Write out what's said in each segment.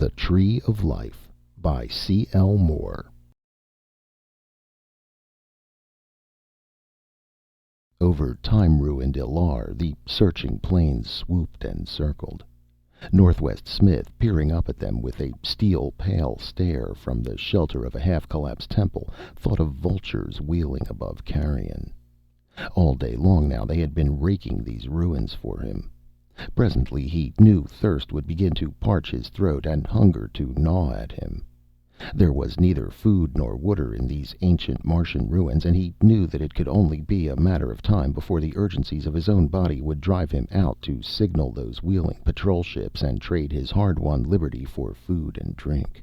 The Tree of Life by C.L. Moore. Over time-ruined Ilar, the searching planes swooped and circled. Northwest Smith, peering up at them with a steel-pale stare from the shelter of a half-collapsed temple, thought of vultures wheeling above carrion. All day long now they had been raking these ruins for him. Presently he knew thirst would begin to parch his throat and hunger to gnaw at him. There was neither food nor water in these ancient Martian ruins, and he knew that it could only be a matter of time before the urgencies of his own body would drive him out to signal those wheeling patrol ships and trade his hard-won liberty for food and drink.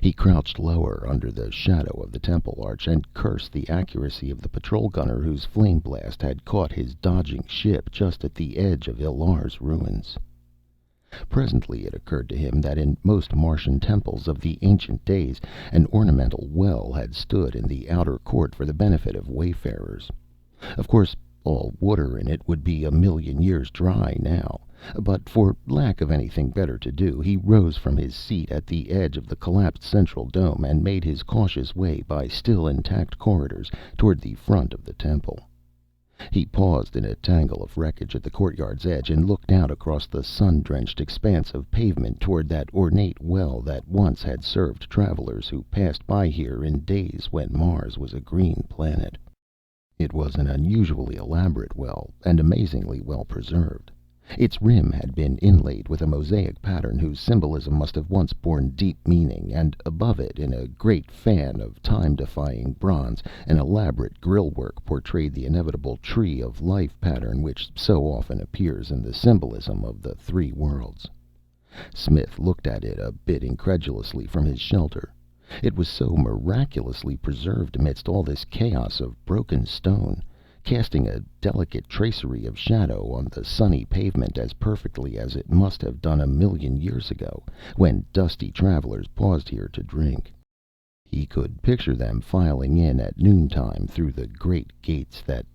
He crouched lower under the shadow of the temple arch and cursed the accuracy of the patrol gunner whose flame blast had caught his dodging ship just at the edge of Ilar's ruins. Presently it occurred to him that in most Martian temples of the ancient days an ornamental well had stood in the outer court for the benefit of wayfarers. Of course, all water in it would be a million years dry now, but for lack of anything better to do, he rose from his seat at the edge of the collapsed central dome and made his cautious way by still intact corridors toward the front of the temple. He paused in a tangle of wreckage at the courtyard's edge and looked out across the sun-drenched expanse of pavement toward that ornate well that once had served travelers who passed by here in days when Mars was a green planet. It was an unusually elaborate well, and amazingly well preserved. Its rim had been inlaid with a mosaic pattern whose symbolism must have once borne deep meaning, and above it, in a great fan of time-defying bronze, an elaborate grille-work portrayed the inevitable tree of life pattern which so often appears in the symbolism of the three worlds. Smith looked at it a bit incredulously from his shelter. It was so miraculously preserved amidst all this chaos of broken stone, casting a delicate tracery of shadow on the sunny pavement as perfectly as it must have done a million years ago, when dusty travelers paused here to drink. He could picture them filing in at noontime through the great gates that...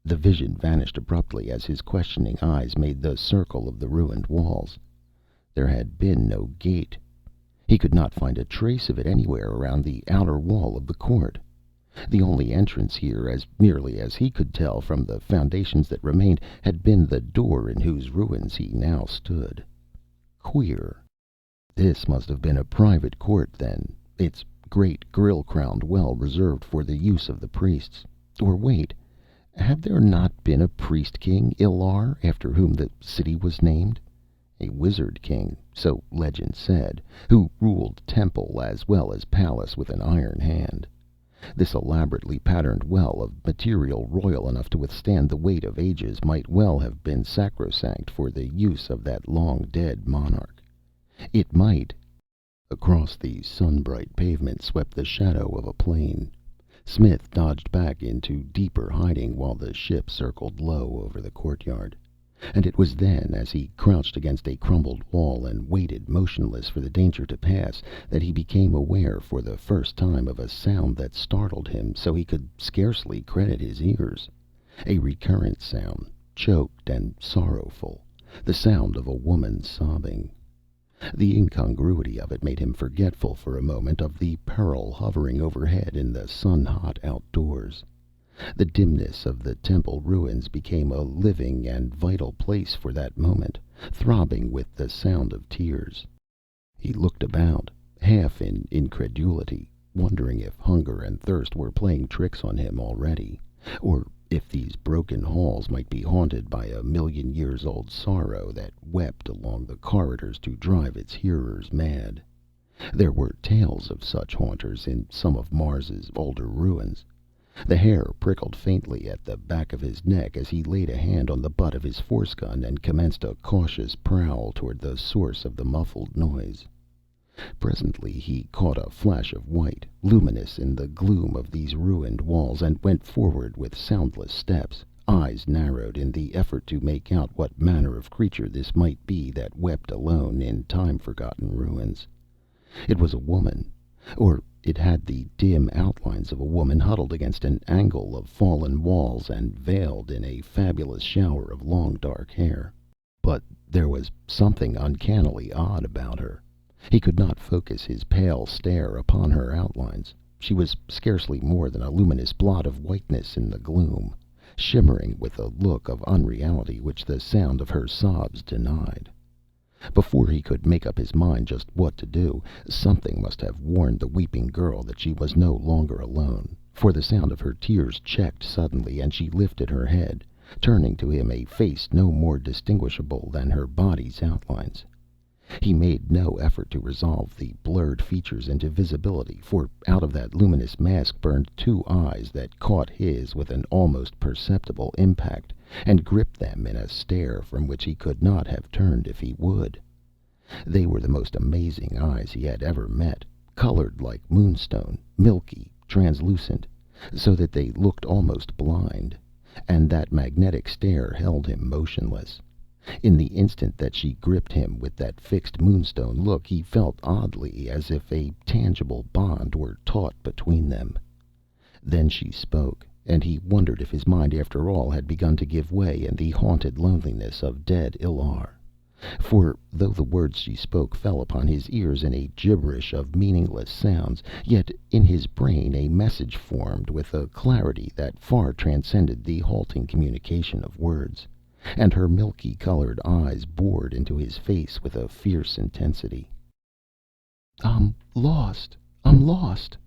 The vision vanished abruptly as his questioning eyes made the circle of the ruined walls. There had been no gate. He could not find a trace of it anywhere around the outer wall of the court. The only entrance here, as nearly as he could tell from the foundations that remained, had been the door in whose ruins he now stood. Queer. This must have been a private court, then, its great grille-crowned well reserved for the use of the priests. Or wait, had there not been a priest-king, Ilar, after whom the city was named? A wizard king, so legend said, who ruled temple as well as palace with an iron hand. This elaborately patterned well of material royal enough to withstand the weight of ages might well have been sacrosanct for the use of that long-dead monarch. It might... Across the sun-bright pavement swept the shadow of a plane. Smith dodged back into deeper hiding while the ship circled low over the courtyard. And it was then, as he crouched against a crumbled wall and waited motionless for the danger to pass, that he became aware for the first time of a sound that startled him so he could scarcely credit his ears. A recurrent sound, choked and sorrowful, the sound of a woman sobbing. The incongruity of it made him forgetful for a moment of the peril hovering overhead in the sun-hot outdoors. The dimness of the temple ruins became a living and vital place for that moment, throbbing with the sound of tears. He looked about, half in incredulity, wondering if hunger and thirst were playing tricks on him already, or if these broken halls might be haunted by a million-years-old sorrow that wept along the corridors to drive its hearers mad. There were tales of such haunters in some of Mars's older ruins. The hair prickled faintly at the back of his neck as he laid a hand on the butt of his force gun and commenced a cautious prowl toward the source of the muffled noise. Presently he caught a flash of white, luminous in the gloom of these ruined walls, and went forward with soundless steps, eyes narrowed in the effort to make out what manner of creature this might be that wept alone in time-forgotten ruins. It was a woman, or it had the dim outlines of a woman huddled against an angle of fallen walls and veiled in a fabulous shower of long dark hair. But there was something uncannily odd about her. He could not focus his pale stare upon her outlines. She was scarcely more than a luminous blot of whiteness in the gloom, shimmering with a look of unreality which the sound of her sobs denied. Before he could make up his mind just what to do, something must have warned the weeping girl that she was no longer alone, for the sound of her tears checked suddenly, and she lifted her head, turning to him a face no more distinguishable than her body's outlines. He made no effort to resolve the blurred features into visibility, for out of that luminous mask burned two eyes that caught his with an almost perceptible impact, and gripped them in a stare from which he could not have turned if he would. They were the most amazing eyes he had ever met, colored like moonstone, milky, translucent, so that they looked almost blind, and that magnetic stare held him motionless. In the instant that she gripped him with that fixed moonstone look, he felt oddly as if a tangible bond were taut between them. Then she spoke, and he wondered if his mind after all had begun to give way in the haunted loneliness of dead Illar. For though the words she spoke fell upon his ears in a gibberish of meaningless sounds, yet in his brain a message formed with a clarity that far transcended the halting communication of words, and her milky colored eyes bored into his face with a fierce intensity. "I'm lost! I'm lost!"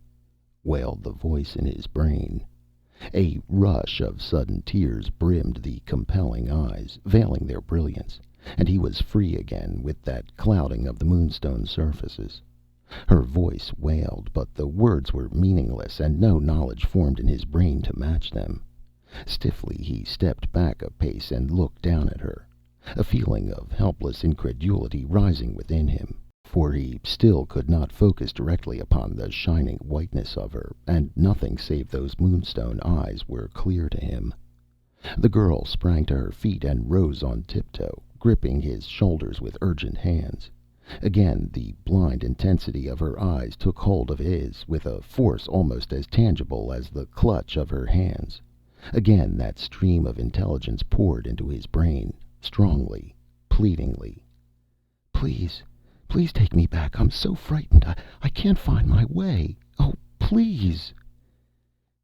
wailed the voice in his brain. A rush of sudden tears brimmed the compelling eyes, veiling their brilliance, and he was free again with that clouding of the moonstone surfaces. Her voice wailed, but the words were meaningless, and no knowledge formed in his brain to match them. Stiffly he stepped back a pace and looked down at her, a feeling of helpless incredulity rising within him, for he still could not focus directly upon the shining whiteness of her, and nothing save those moonstone eyes were clear to him. The girl sprang to her feet and rose on tiptoe, gripping his shoulders with urgent hands. Again the blind intensity of her eyes took hold of his with a force almost as tangible as the clutch of her hands. Again that stream of intelligence poured into his brain, strongly, pleadingly. "Please, please take me back. I'm so frightened. I can't find my way. Oh, please."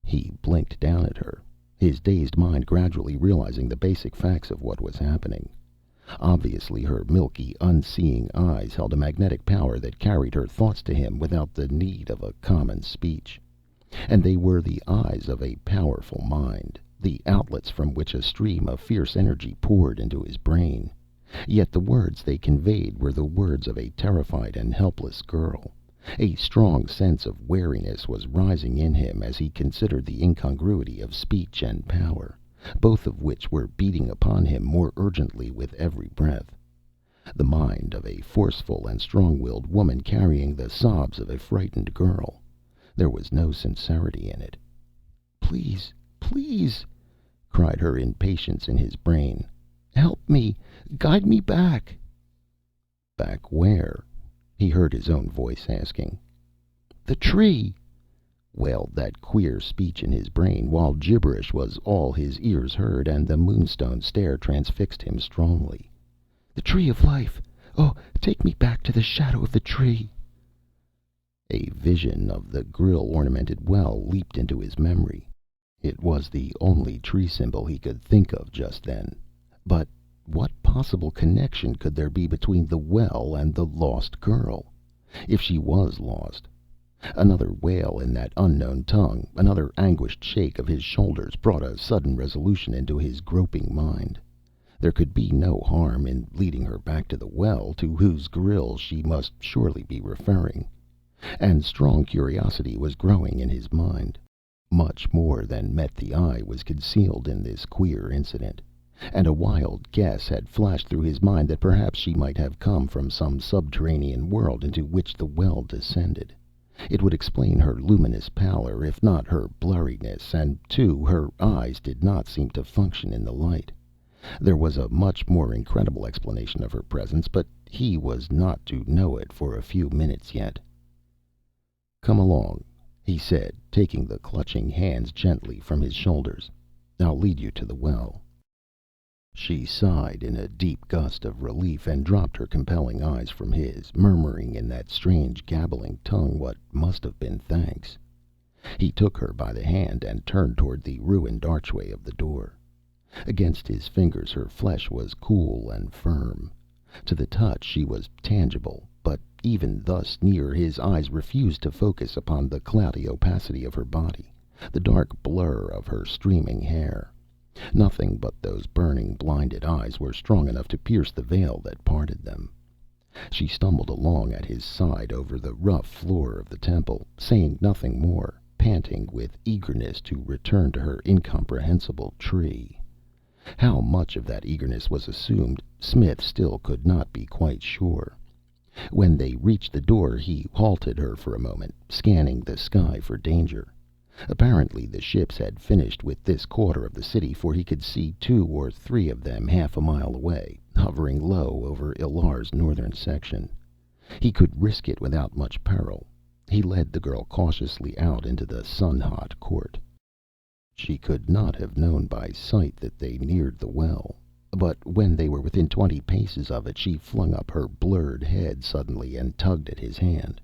He blinked down at her, his dazed mind gradually realizing the basic facts of what was happening. Obviously her milky, unseeing eyes held a magnetic power that carried her thoughts to him without the need of a common speech. And they were the eyes of a powerful mind, the outlets from which a stream of fierce energy poured into his brain. Yet the words they conveyed were the words of a terrified and helpless girl. A strong sense of wariness was rising in him as he considered the incongruity of speech and power, both of which were beating upon him more urgently with every breath. The mind of a forceful and strong-willed woman carrying the sobs of a frightened girl. There was no sincerity in it. "Please, please!" cried her impatience in his brain. "Help me! Guide me back!" Back where? He heard his own voice asking. "The tree!" wailed that queer speech in his brain, while gibberish was all his ears heard, and the moonstone stare transfixed him strongly. "The tree of life! Oh, take me back to the shadow of the tree!" A vision of the grill-ornamented well leaped into his memory. It was the only tree symbol he could think of just then. But what possible connection could there be between the well and the lost girl, if she was lost? Another wail in that unknown tongue, another anguished shake of his shoulders, brought a sudden resolution into his groping mind. There could be no harm in leading her back to the well, to whose grill she must surely be referring. And strong curiosity was growing in his mind. Much more than met the eye was concealed in this queer incident, and a wild guess had flashed through his mind that perhaps she might have come from some subterranean world into which the well descended. It would explain her luminous pallor, if not her blurriness, and, too, her eyes did not seem to function in the light. There was a much more incredible explanation of her presence, but he was not to know it for a few minutes yet. "Come along," he said, taking the clutching hands gently from his shoulders. "I'll lead you to the well." She sighed in a deep gust of relief and dropped her compelling eyes from his, murmuring in that strange gabbling tongue what must have been thanks. He took her by the hand and turned toward the ruined archway of the door. Against his fingers her flesh was cool and firm. To the touch she was tangible, but even thus near his eyes refused to focus upon the cloudy opacity of her body, the dark blur of her streaming hair. Nothing but those burning, blinded eyes were strong enough to pierce the veil that parted them. She stumbled along at his side over the rough floor of the temple, saying nothing more, panting with eagerness to return to her incomprehensible tree. How much of that eagerness was assumed, Smith still could not be quite sure. When they reached the door, he halted her for a moment, scanning the sky for danger. Apparently the ships had finished with this quarter of the city, for he could see 2 or 3 of them half a mile away, hovering low over Ilar's northern section. He could risk it without much peril. He led the girl cautiously out into the sun-hot court. She could not have known by sight that they neared the well, but when they were within 20 paces of it, she flung up her blurred head suddenly and tugged at his hand.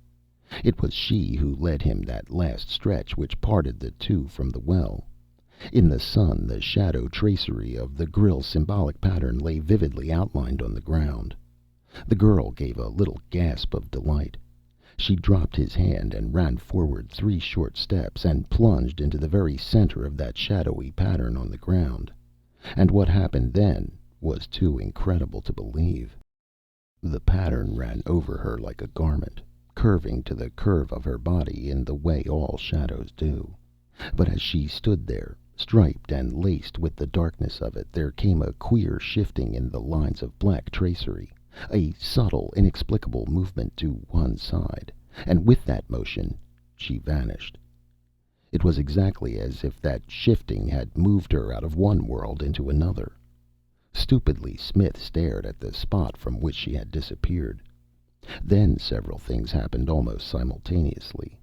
It was she who led him that last stretch which parted the two from the well. In the sun, the shadow tracery of the grille's symbolic pattern lay vividly outlined on the ground. The girl gave a little gasp of delight. She dropped his hand and ran forward 3 short steps and plunged into the very center of that shadowy pattern on the ground. And what happened then was too incredible to believe. The pattern ran over her like a garment, curving to the curve of her body in the way all shadows do. But as she stood there, striped and laced with the darkness of it, there came a queer shifting in the lines of black tracery, a subtle, inexplicable movement to one side, and with that motion she vanished. It was exactly as if that shifting had moved her out of one world into another. Stupidly, Smith stared at the spot from which she had disappeared. Then several things happened almost simultaneously.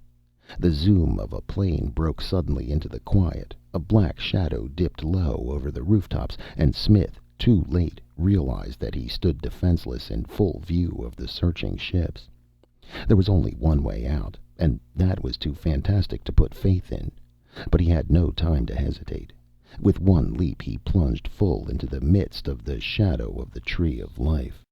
The zoom of a plane broke suddenly into the quiet. A black shadow dipped low over the rooftops, and Smith, too late, realized that he stood defenseless in full view of the searching ships. There was only one way out, and that was too fantastic to put faith in. But he had no time to hesitate. With one leap he plunged full into the midst of the shadow of the Tree of Life.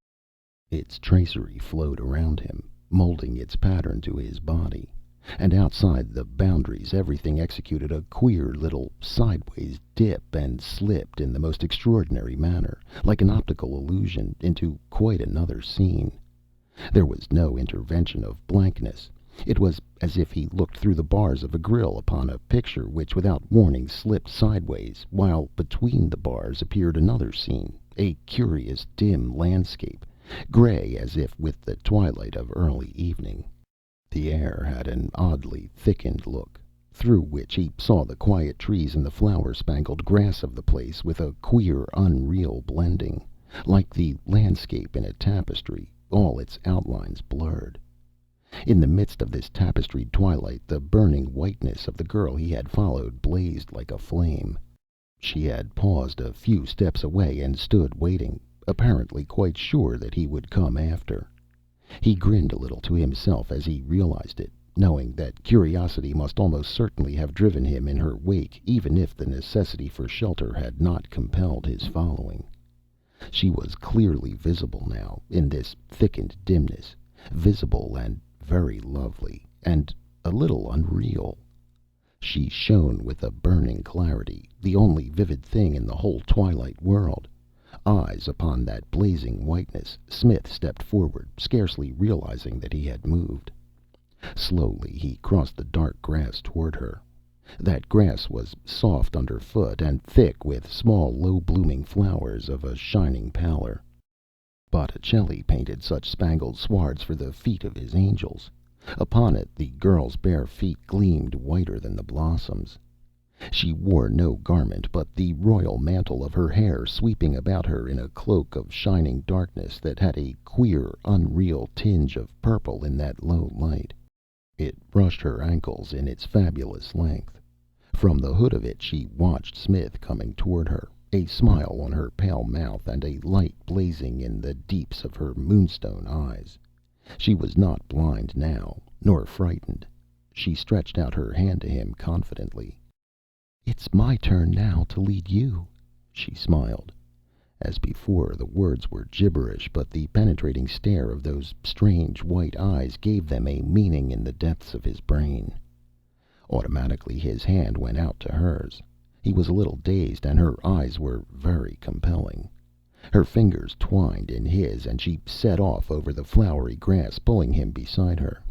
Its tracery flowed around him, molding its pattern to his body. And outside the boundaries everything executed a queer little sideways dip and slipped in the most extraordinary manner, like an optical illusion, into quite another scene. There was no intervention of blankness. It was as if he looked through the bars of a grill upon a picture which without warning slipped sideways, while between the bars appeared another scene, a curious dim landscape, gray as if with the twilight of early evening. The air had an oddly thickened look, through which he saw the quiet trees and the flower-spangled grass of the place with a queer, unreal blending, like the landscape in a tapestry, all its outlines blurred. In the midst of this tapestried twilight, the burning whiteness of the girl he had followed blazed like a flame. She had paused a few steps away and stood waiting, apparently quite sure that he would come after. He grinned a little to himself as he realized it, knowing that curiosity must almost certainly have driven him in her wake, even if the necessity for shelter had not compelled his following. She was clearly visible now, in this thickened dimness, visible and very lovely, and a little unreal. She shone with a burning clarity, the only vivid thing in the whole twilight world. Eyes upon that blazing whiteness, Smith stepped forward, scarcely realizing that he had moved. Slowly he crossed the dark grass toward her. That grass was soft underfoot and thick with small, low-blooming flowers of a shining pallor. Botticelli painted such spangled swards for the feet of his angels. Upon it the girl's bare feet gleamed whiter than the blossoms. She wore no garment but the royal mantle of her hair, sweeping about her in a cloak of shining darkness that had a queer, unreal tinge of purple in that low light. It brushed her ankles in its fabulous length. From the hood of it she watched Smith coming toward her, a smile on her pale mouth and a light blazing in the deeps of her moonstone eyes. She was not blind now, nor frightened. She stretched out her hand to him confidently. "It's my turn now to lead you," she smiled. As before, the words were gibberish, but the penetrating stare of those strange white eyes gave them a meaning in the depths of his brain. Automatically his hand went out to hers. He was a little dazed, and her eyes were very compelling. Her fingers twined in his, and she set off over the flowery grass, pulling him beside her.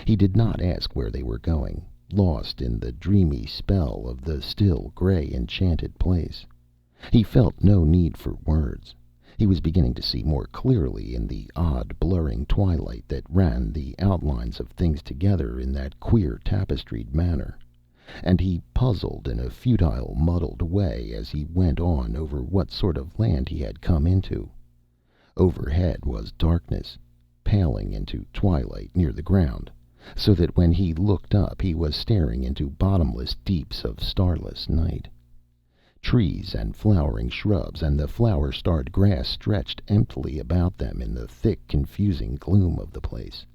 He did not ask where they were going, lost in the dreamy spell of the still, gray, enchanted place. He felt no need for words. He was beginning to see more clearly in the odd, blurring twilight that ran the outlines of things together in that queer tapestried manner. And he puzzled in a futile, muddled way as he went on over what sort of land he had come into. Overhead was darkness, paling into twilight near the ground, so that when he looked up he was staring into bottomless deeps of starless night. Trees and flowering shrubs and the flower-starred grass stretched emptily about them in the thick, confusing gloom of the place.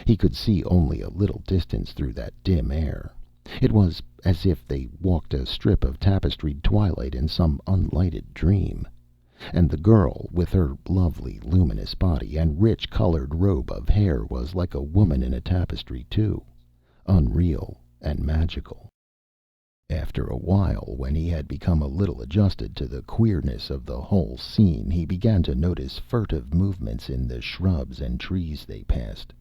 He could see only a little distance through that dim air. It was as if they walked a strip of tapestried twilight in some unlighted dream. And the girl, with her lovely, luminous body and rich colored robe of hair, was like a woman in a tapestry, too, unreal and magical. After a while, when he had become a little adjusted to the queerness of the whole scene, he began to notice furtive movements in the shrubs and trees they passed.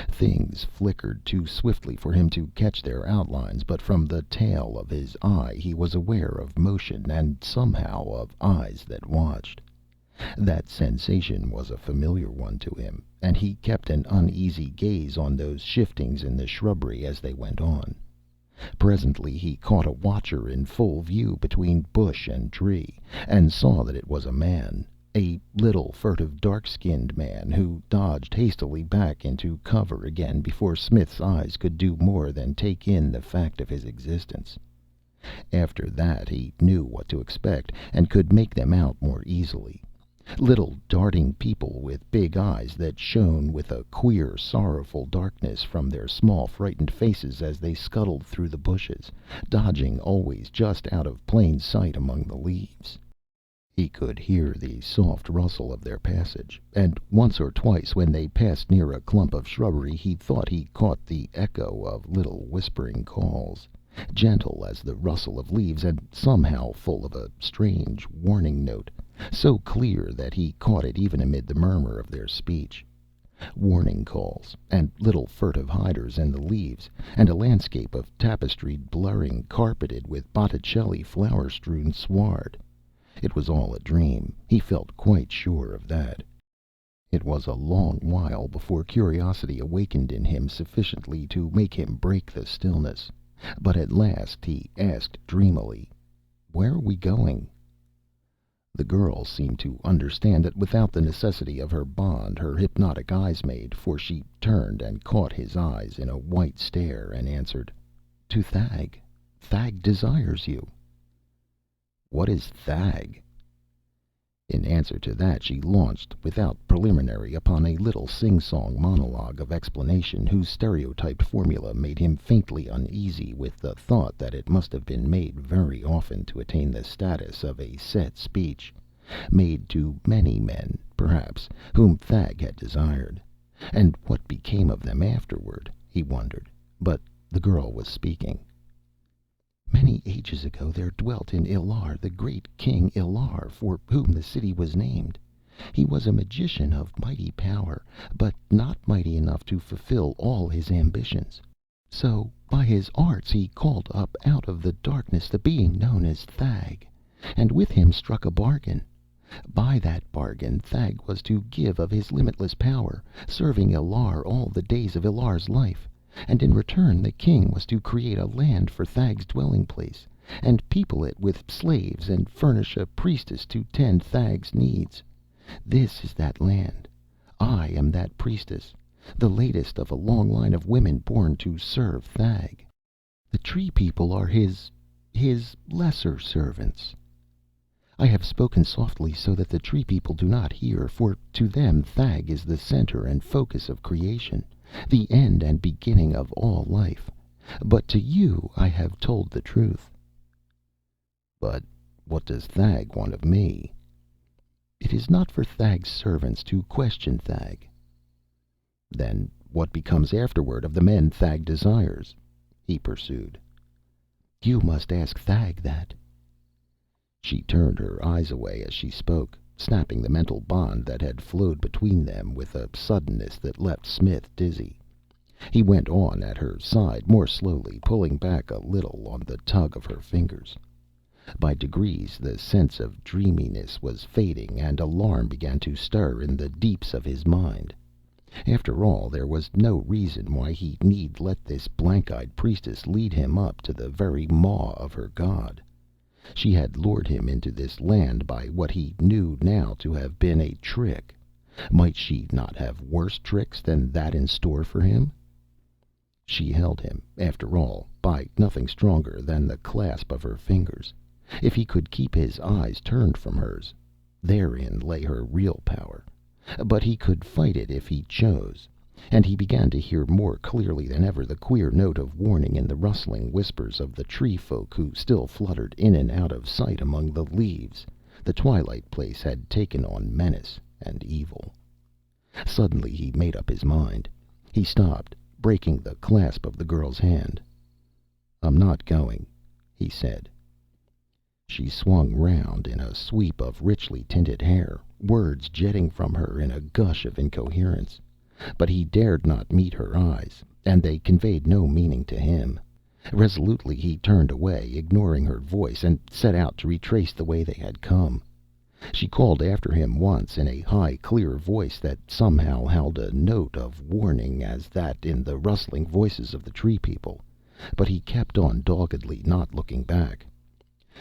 Things flickered too swiftly for him to catch their outlines, but from the tail of his eye he was aware of motion, and somehow of eyes that watched. That sensation was a familiar one to him, and he kept an uneasy gaze on those shiftings in the shrubbery as they went on. Presently he caught a watcher in full view between bush and tree, and saw that it was a man, a little, furtive, dark-skinned man, who dodged hastily back into cover again before Smith's eyes could do more than take in the fact of his existence. After that he knew what to expect, and could make them out more easily. Little darting people with big eyes that shone with a queer, sorrowful darkness from their small, frightened faces as they scuttled through the bushes, dodging always just out of plain sight among the leaves. He could hear the soft rustle of their passage, and once or twice when they passed near a clump of shrubbery he thought he caught the echo of little whispering calls, gentle as the rustle of leaves, and somehow full of a strange warning note, so clear that he caught it even amid the murmur of their speech. Warning calls, and little furtive hiders in the leaves, and a landscape of tapestried blurring, carpeted with Botticelli flower-strewn sward. It was all a dream, he felt quite sure of that. It was a long while before curiosity awakened in him sufficiently to make him break the stillness, but at last he asked dreamily, "Where are we going?" The girl seemed to understand that without the necessity of her bond her hypnotic eyes made, for she turned and caught his eyes in a white stare, and answered, "To Thag. Thag desires you." "What is Thag?" In answer to that she launched, without preliminary, upon a little sing-song monologue of explanation, whose stereotyped formula made him faintly uneasy with the thought that it must have been made very often to attain the status of a set speech, made to many men, perhaps, whom Thag had desired. And what became of them afterward, he wondered. But the girl was speaking. "Many ages ago there dwelt in Illar the great King Illar, for whom the city was named. He was a magician of mighty power, but not mighty enough to fulfill all his ambitions. So by his arts he called up out of the darkness the being known as Thag, and with him struck a bargain. By that bargain Thag was to give of his limitless power, serving Illar all the days of Illar's life. And in return the king was to create a land for Thag's dwelling place, and people it with slaves, and furnish a priestess to tend Thag's needs. This is that land. I am that priestess, the latest of a long line of women born to serve Thag. The tree people are his lesser servants." I have spoken softly so that the tree people do not hear, for to them Thag is the center and focus of creation, the end and beginning of all life. But to you I have told the truth." "But what does Thag want of me?" "It is not for Thag's servants to question Thag." "Then what becomes afterward of the men Thag desires?" he pursued. "You must ask Thag that." She turned her eyes away as she spoke, snapping the mental bond that had flowed between them with a suddenness that left Smith dizzy. He went on at her side more slowly, pulling back a little on the tug of her fingers. By degrees the sense of dreaminess was fading, and alarm began to stir in the deeps of his mind. After all, there was no reason why he need let this blank-eyed priestess lead him up to the very maw of her god. She had lured him into this land by what he knew now to have been a trick. Might she not have worse tricks than that in store for him? She held him, after all, by nothing stronger than the clasp of her fingers. If he could keep his eyes turned from hers, therein lay her real power. But he could fight it if he chose. And he began to hear more clearly than ever the queer note of warning in the rustling whispers of the tree folk who still fluttered in and out of sight among the leaves. The twilight place had taken on menace and evil. Suddenly he made up his mind. He stopped, breaking the clasp of the girl's hand. "I'm not going," he said. She swung round in a sweep of richly tinted hair, words jetting from her in a gush of incoherence. But he dared not meet her eyes, and they conveyed no meaning to him. Resolutely he turned away, ignoring her voice, and set out to retrace the way they had come. She called after him once in a high, clear voice that somehow held a note of warning as that in the rustling voices of the tree people, but he kept on doggedly, not looking back.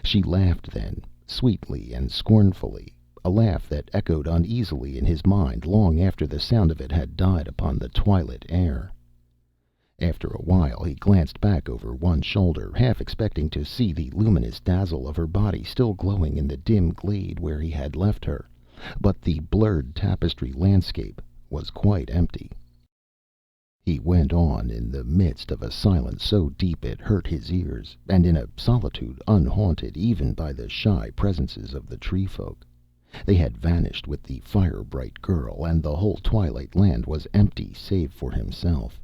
She laughed then, sweetly and scornfully, a laugh that echoed uneasily in his mind long after the sound of it had died upon the twilit air. After a while he glanced back over one shoulder, half expecting to see the luminous dazzle of her body still glowing in the dim glade where he had left her, but the blurred tapestry landscape was quite empty. He went on in the midst of a silence so deep it hurt his ears, and in a solitude unhaunted even by the shy presences of the tree folk. They had vanished with the fire-bright girl, and the whole twilight land was empty save for himself.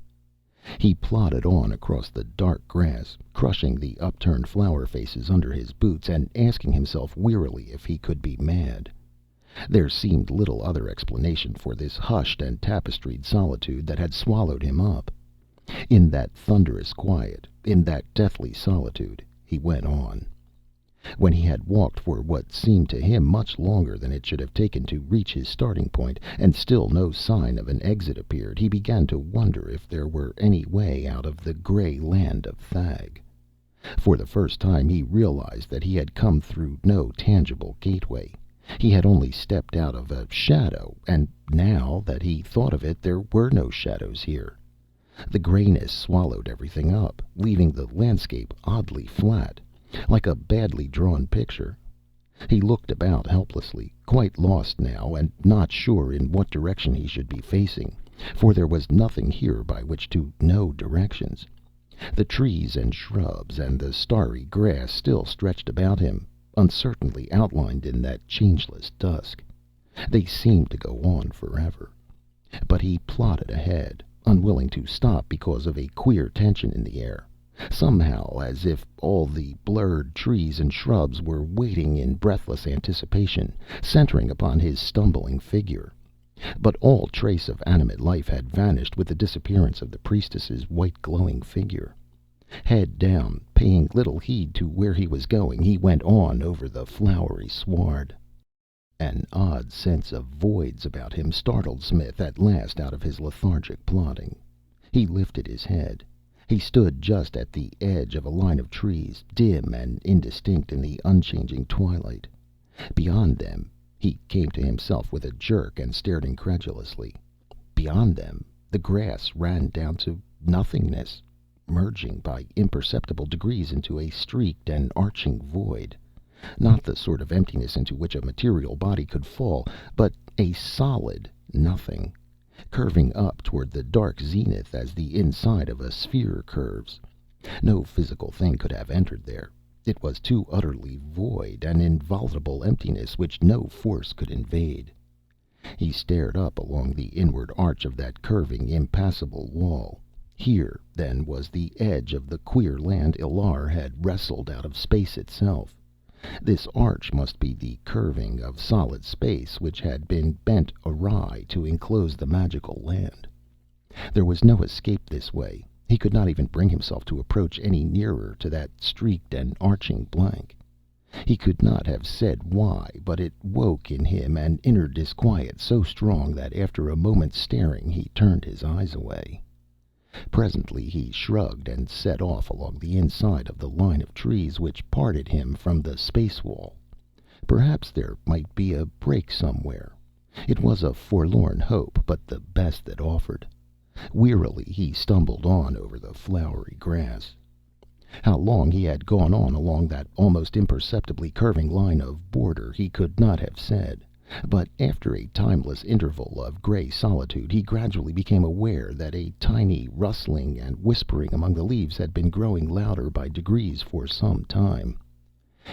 He plodded on across the dark grass, crushing the upturned flower faces under his boots, and asking himself wearily if he could be mad. There seemed little other explanation for this hushed and tapestried solitude that had swallowed him up. In that thunderous quiet, in that deathly solitude, he went on. When he had walked for what seemed to him much longer than it should have taken to reach his starting point, and still no sign of an exit appeared, he began to wonder if there were any way out of the gray land of Thag. For the first time he realized that he had come through no tangible gateway. He had only stepped out of a shadow, and now that he thought of it, there were no shadows here. The grayness swallowed everything up, leaving the landscape oddly flat, like a badly drawn picture. He looked about helplessly, quite lost now, and not sure in what direction he should be facing, for there was nothing here by which to know directions. The trees and shrubs and the starry grass still stretched about him, uncertainly outlined in that changeless dusk. They seemed to go on forever. But he plodded ahead, unwilling to stop because of a queer tension in the air. Somehow, as if all the blurred trees and shrubs were waiting in breathless anticipation, centering upon his stumbling figure. But all trace of animate life had vanished with the disappearance of the priestess's white glowing figure. Head down, paying little heed to where he was going, he went on over the flowery sward. An odd sense of voids about him startled Smith at last out of his lethargic plodding. He lifted his head. He stood just at the edge of a line of trees, dim and indistinct in the unchanging twilight. Beyond them, he came to himself with a jerk and stared incredulously. Beyond them, the grass ran down to nothingness, merging by imperceptible degrees into a streaked and arching void. Not the sort of emptiness into which a material body could fall, but a solid nothing, curving up toward the dark zenith as the inside of a sphere curves. No physical thing could have entered there. It was too utterly void, an inviolable emptiness which no force could invade. He stared up along the inward arch of that curving, impassable wall. Here, then, was the edge of the queer land Illar had wrestled out of space itself. This arch must be the curving of solid space which had been bent awry to enclose the magical land. There was no escape this way. He could not even bring himself to approach any nearer to that streaked and arching blank. He could not have said why, but it woke in him an inner disquiet so strong that after a moment's staring he turned his eyes away. Presently he shrugged and set off along the inside of the line of trees which parted him from the space wall. Perhaps there might be a break somewhere. It was a forlorn hope, but the best that offered. Wearily he stumbled on over the flowery grass. How long he had gone on along that almost imperceptibly curving line of border he could not have said, but after a timeless interval of gray solitude he gradually became aware that a tiny rustling and whispering among the leaves had been growing louder by degrees for some time.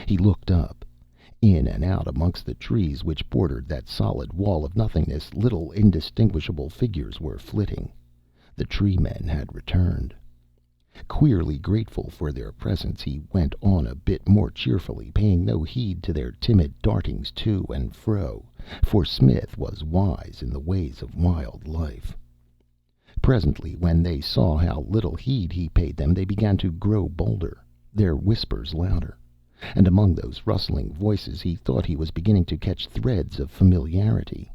He looked up. In and out amongst the trees which bordered that solid wall of nothingness little indistinguishable figures were flitting. The tree men had returned. Queerly grateful for their presence, he went on a bit more cheerfully, paying no heed to their timid dartings to and fro, for Smith was wise in the ways of wild life. Presently, when they saw how little heed he paid them, they began to grow bolder, their whispers louder, and among those rustling voices he thought he was beginning to catch threads of familiarity.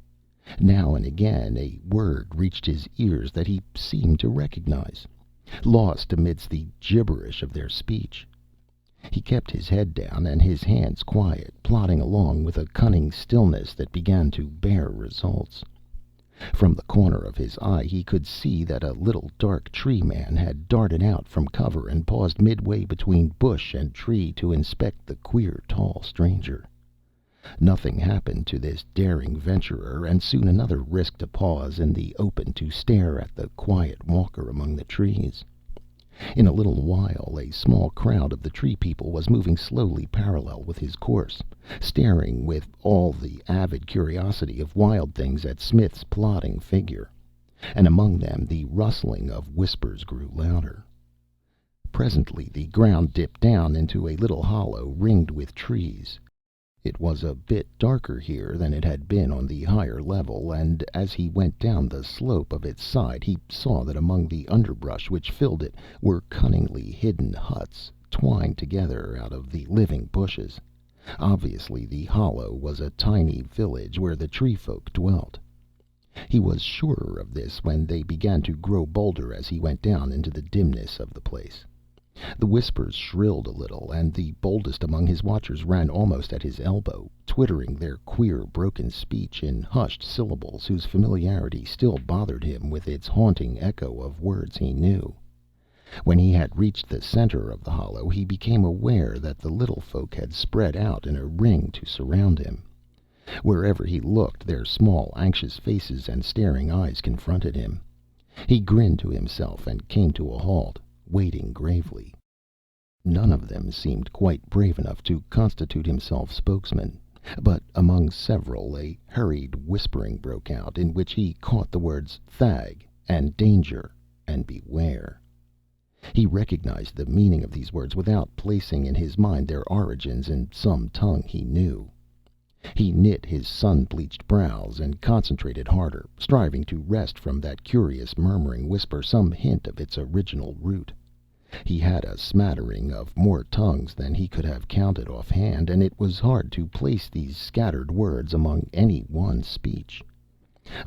Now and again a word reached his ears that he seemed to recognize, lost amidst the gibberish of their speech. He kept his head down and his hands quiet, plodding along with a cunning stillness that began to bear results. From the corner of his eye he could see that a little dark tree man had darted out from cover and paused midway between bush and tree to inspect the queer tall stranger. Nothing happened to this daring venturer, and soon another risked a pause in the open to stare at the quiet walker among the trees. In a little while a small crowd of the tree people was moving slowly parallel with his course, staring with all the avid curiosity of wild things at Smith's plodding figure, and among them the rustling of whispers grew louder. Presently the ground dipped down into a little hollow ringed with trees. It was a bit darker here than it had been on the higher level, and as he went down the slope of its side he saw that among the underbrush which filled it were cunningly hidden huts, twined together out of the living bushes. Obviously the hollow was a tiny village where the tree folk dwelt. He was surer of this when they began to grow bolder as he went down into the dimness of the place. The whispers shrilled a little, and the boldest among his watchers ran almost at his elbow, twittering their queer broken speech in hushed syllables whose familiarity still bothered him with its haunting echo of words he knew. When he had reached the center of the hollow he became aware that the little folk had spread out in a ring to surround him. Wherever he looked their small anxious faces and staring eyes confronted him. He grinned to himself and came to a halt, waiting gravely. None of them seemed quite brave enough to constitute himself spokesman, but among several a hurried whispering broke out, in which he caught the words "Thag" and "Danger" and "Beware." He recognized the meaning of these words without placing in his mind their origins in some tongue he knew. He knit his sun-bleached brows and concentrated harder, striving to wrest from that curious murmuring whisper some hint of its original root. He had a smattering of more tongues than he could have counted offhand, and it was hard to place these scattered words among any one speech.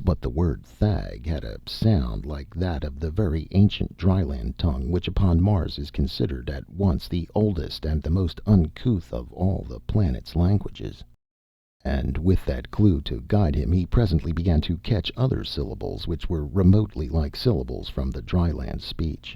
But the word "Thag" had a sound like that of the very ancient dryland tongue, which upon Mars is considered at once the oldest and the most uncouth of all the planet's languages. And with that clue to guide him, he presently began to catch other syllables which were remotely like syllables from the dryland speech.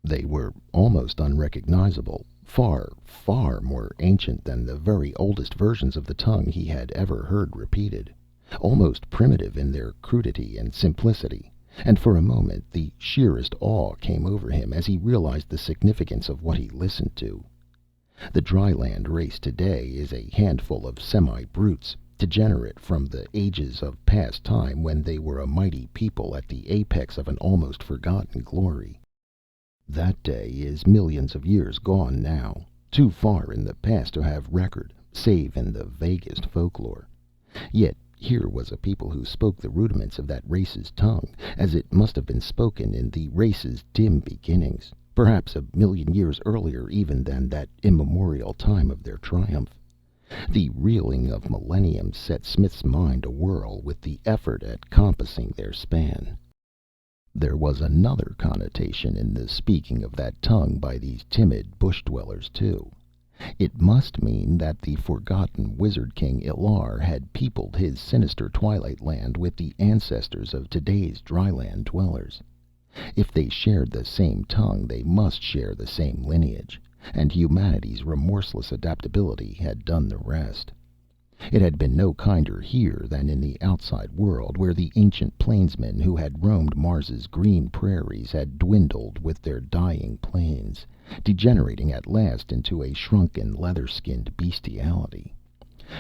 They were almost unrecognizable, far, far more ancient than the very oldest versions of the tongue he had ever heard repeated, almost primitive in their crudity and simplicity, and for a moment the sheerest awe came over him as he realized the significance of what he listened to. The dryland race today is a handful of semi-brutes, degenerate from the ages of past time when they were a mighty people at the apex of an almost forgotten glory. That day is millions of years gone now, too far in the past to have record, save in the vaguest folklore. Yet here was a people who spoke the rudiments of that race's tongue, as it must have been spoken in the race's dim beginnings, perhaps 1,000,000 years earlier even than that immemorial time of their triumph. The reeling of millenniums set Smith's mind awhirl with the effort at compassing their span. There was another connotation in the speaking of that tongue by these timid bush dwellers, too. It must mean that the forgotten wizard king Illar had peopled his sinister twilight land with the ancestors of today's dryland dwellers. If they shared the same tongue, they must share the same lineage, and humanity's remorseless adaptability had done the rest. It had been no kinder here than in the outside world, where the ancient plainsmen who had roamed Mars's green prairies had dwindled with their dying plains, degenerating at last into a shrunken, leather-skinned bestiality.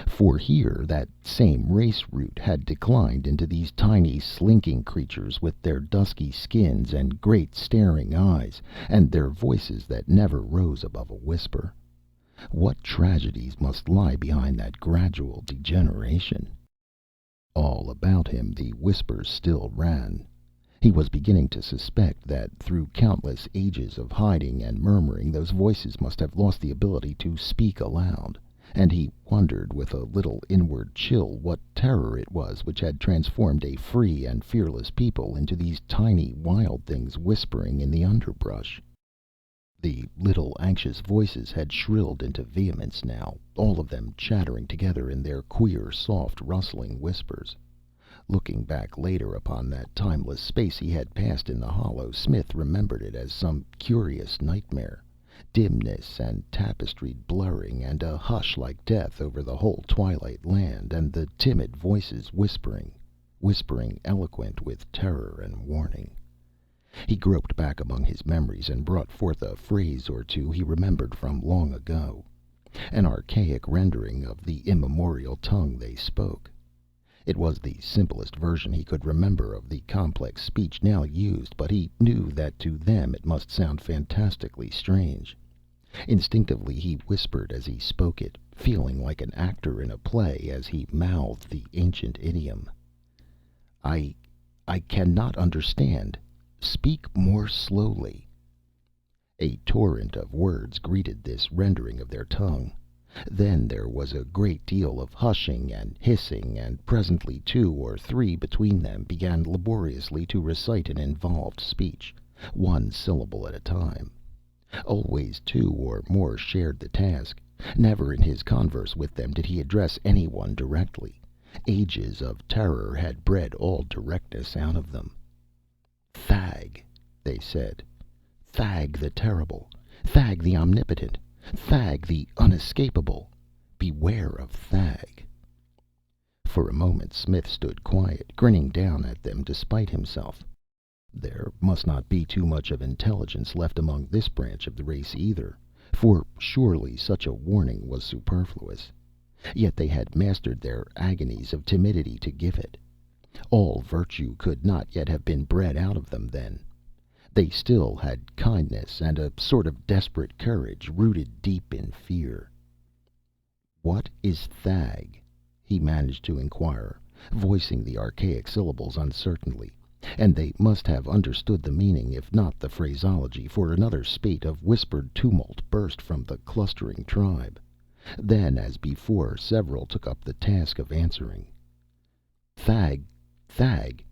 For here that same race root had declined into these tiny, slinking creatures with their dusky skins and great staring eyes, and their voices that never rose above a whisper. What tragedies must lie behind that gradual degeneration? All about him the whispers still ran. He was beginning to suspect that, through countless ages of hiding and murmuring, those voices must have lost the ability to speak aloud, and he wondered with a little inward chill what terror it was which had transformed a free and fearless people into these tiny wild things whispering in the underbrush. The little anxious voices had shrilled into vehemence now, all of them chattering together in their queer, soft, rustling whispers. Looking back later upon that timeless space he had passed in the hollow, Smith remembered it as some curious nightmare, dimness and tapestried blurring, and a hush like death over the whole twilight land, and the timid voices whispering eloquent with terror and warning. He groped back among his memories and brought forth a phrase or two he remembered from long ago, an archaic rendering of the immemorial tongue they spoke. It was the simplest version he could remember of the complex speech now used, but he knew that to them it must sound fantastically strange. Instinctively he whispered as he spoke it, feeling like an actor in a play as he mouthed the ancient idiom. I cannot understand. Speak more slowly." A torrent of words greeted this rendering of their tongue. Then there was a great deal of hushing and hissing, and presently two or three between them began laboriously to recite an involved speech, one syllable at a time. Always two or more shared the task. Never in his converse with them did he address any one directly. Ages of terror had bred all directness out of them. "Thag," they said. "Thag the terrible. Thag the omnipotent. Thag the unescapable. Beware of Thag." For a moment Smith stood quiet, grinning down at them despite himself. There must not be too much of intelligence left among this branch of the race either, for surely such a warning was superfluous. Yet they had mastered their agonies of timidity to give it. All virtue could not yet have been bred out of them then. They still had kindness and a sort of desperate courage rooted deep in fear. "What is Thag?" he managed to inquire, voicing the archaic syllables uncertainly, and they must have understood the meaning, if not the phraseology, for another spate of whispered tumult burst from the clustering tribe. Then, as before, several took up the task of answering. "Thag, Thag,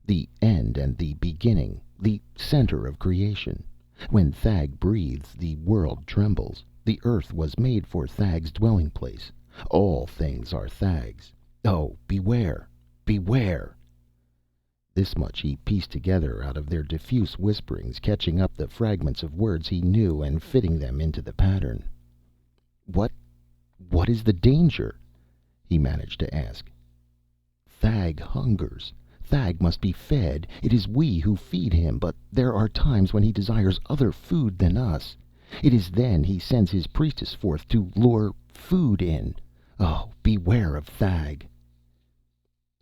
the end and the beginning, the center of creation. When Thag breathes, the world trembles. The earth was made for Thag's dwelling place. All things are Thag's. Oh, beware! Beware!" This much he pieced together out of their diffuse whisperings, catching up the fragments of words he knew and fitting them into the pattern. What is the danger?" he managed to ask. "Thag hungers. Thag must be fed. It is we who feed him, but there are times when he desires other food than us. It is then he sends his priestess forth to lure food in. Oh, beware of Thag."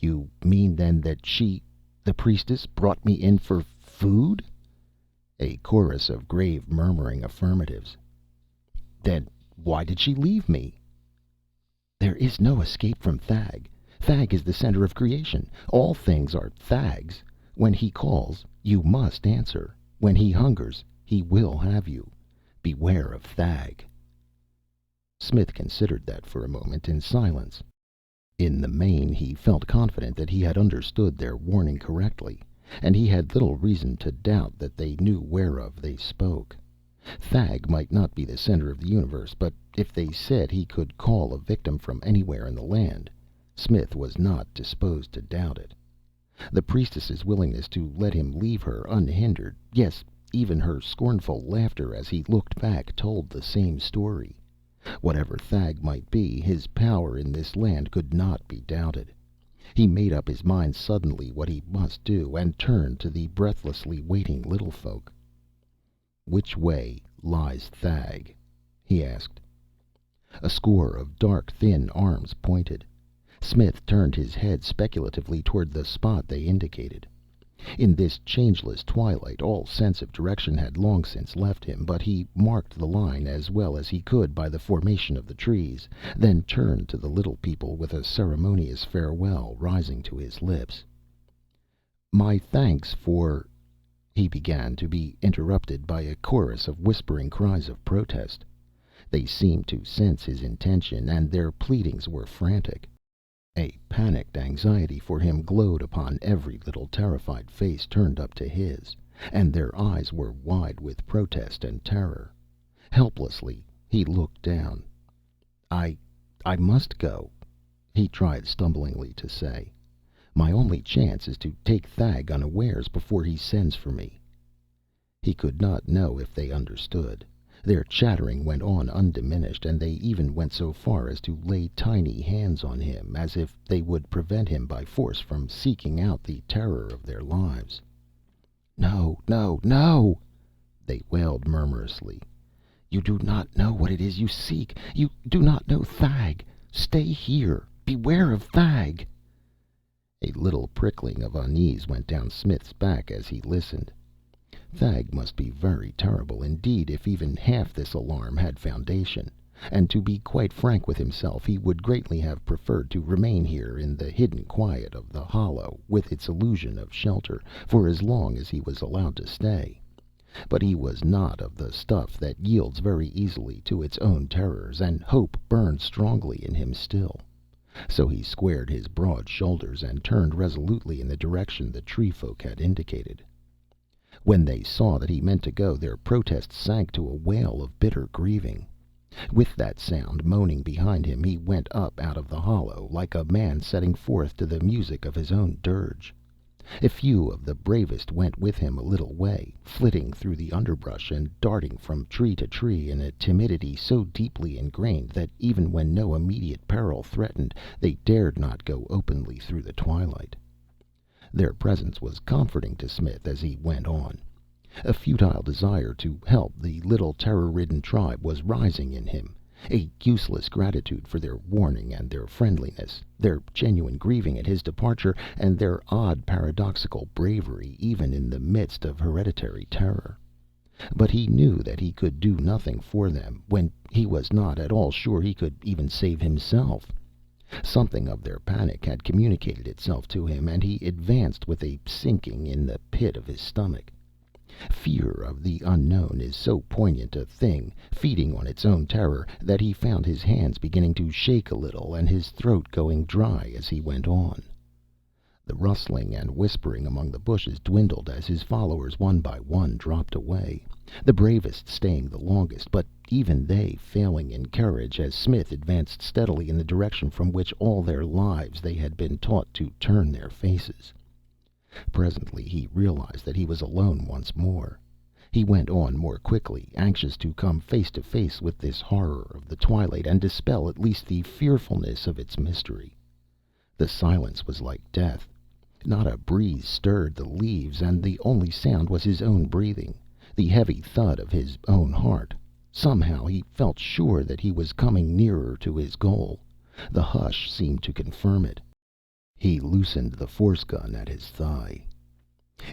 "You mean then that the priestess, brought me in for food?" A chorus of grave, murmuring affirmatives. "Then why did she leave me?" "There is no escape from Thag. Thag is the center of creation. All things are Thag's. When he calls, you must answer. When he hungers, he will have you. Beware of Thag." Smith considered that for a moment in silence. In the main, he felt confident that he had understood their warning correctly, and he had little reason to doubt that they knew whereof they spoke. Thag might not be the center of the universe, but if they said he could call a victim from anywhere in the land, Smith was not disposed to doubt it. The priestess's willingness to let him leave her unhindered, yes, even her scornful laughter as he looked back, told the same story. Whatever Thag might be, his power in this land could not be doubted. He made up his mind suddenly what he must do, and turned to the breathlessly waiting little folk. "Which way lies Thag?" he asked. A score of dark, thin arms pointed. Smith turned his head speculatively toward the spot they indicated. In this changeless twilight, all sense of direction had long since left him, but he marked the line as well as he could by the formation of the trees, then turned to the little people with a ceremonious farewell rising to his lips. "My thanks for—" he began, to be interrupted by a chorus of whispering cries of protest. They seemed to sense his intention, and their pleadings were frantic. A panicked anxiety for him glowed upon every little terrified face turned up to his, and their eyes were wide with protest and terror. Helplessly, he looked down. I must go," he tried stumblingly to say. "My only chance is to take Thag unawares before he sends for me." He could not know if they understood. Their chattering went on undiminished, and they even went so far as to lay tiny hands on him, as if they would prevent him by force from seeking out the terror of their lives. "No, no, no!" they wailed murmurously. "You do not know what it is you seek. You do not know Thag. Stay here. Beware of Thag." A little prickling of unease went down Smith's back as he listened. Thag must be very terrible indeed if even half this alarm had foundation, and to be quite frank with himself, he would greatly have preferred to remain here in the hidden quiet of the hollow, with its illusion of shelter, for as long as he was allowed to stay. But he was not of the stuff that yields very easily to its own terrors, and hope burned strongly in him still. So he squared his broad shoulders and turned resolutely in the direction the tree folk had indicated. When they saw that he meant to go, their protest sank to a wail of bitter grieving. With that sound moaning behind him, he went up out of the hollow, like a man setting forth to the music of his own dirge. A few of the bravest went with him a little way, flitting through the underbrush and darting from tree to tree in a timidity so deeply ingrained that even when no immediate peril threatened, they dared not go openly through the twilight. Their presence was comforting to Smith as he went on. A futile desire to help the little terror-ridden tribe was rising in him, a useless gratitude for their warning and their friendliness, their genuine grieving at his departure, and their odd paradoxical bravery even in the midst of hereditary terror. But he knew that he could do nothing for them, when he was not at all sure he could even save himself. Something of their panic had communicated itself to him, and he advanced with a sinking in the pit of his stomach. Fear of the unknown is so poignant a thing, feeding on its own terror, that he found his hands beginning to shake a little, and his throat going dry as he went on. The rustling and whispering among the bushes dwindled as his followers one by one dropped away, the bravest staying the longest, but even they failing in courage as Smith advanced steadily in the direction from which all their lives they had been taught to turn their faces. Presently he realized that he was alone once more. He went on more quickly, anxious to come face to face with this horror of the twilight and dispel at least the fearfulness of its mystery. The silence was like death. Not a breeze stirred the leaves, and the only sound was his own breathing, the heavy thud of his own heart. Somehow he felt sure that he was coming nearer to his goal. The hush seemed to confirm it. He loosened the force gun at his thigh.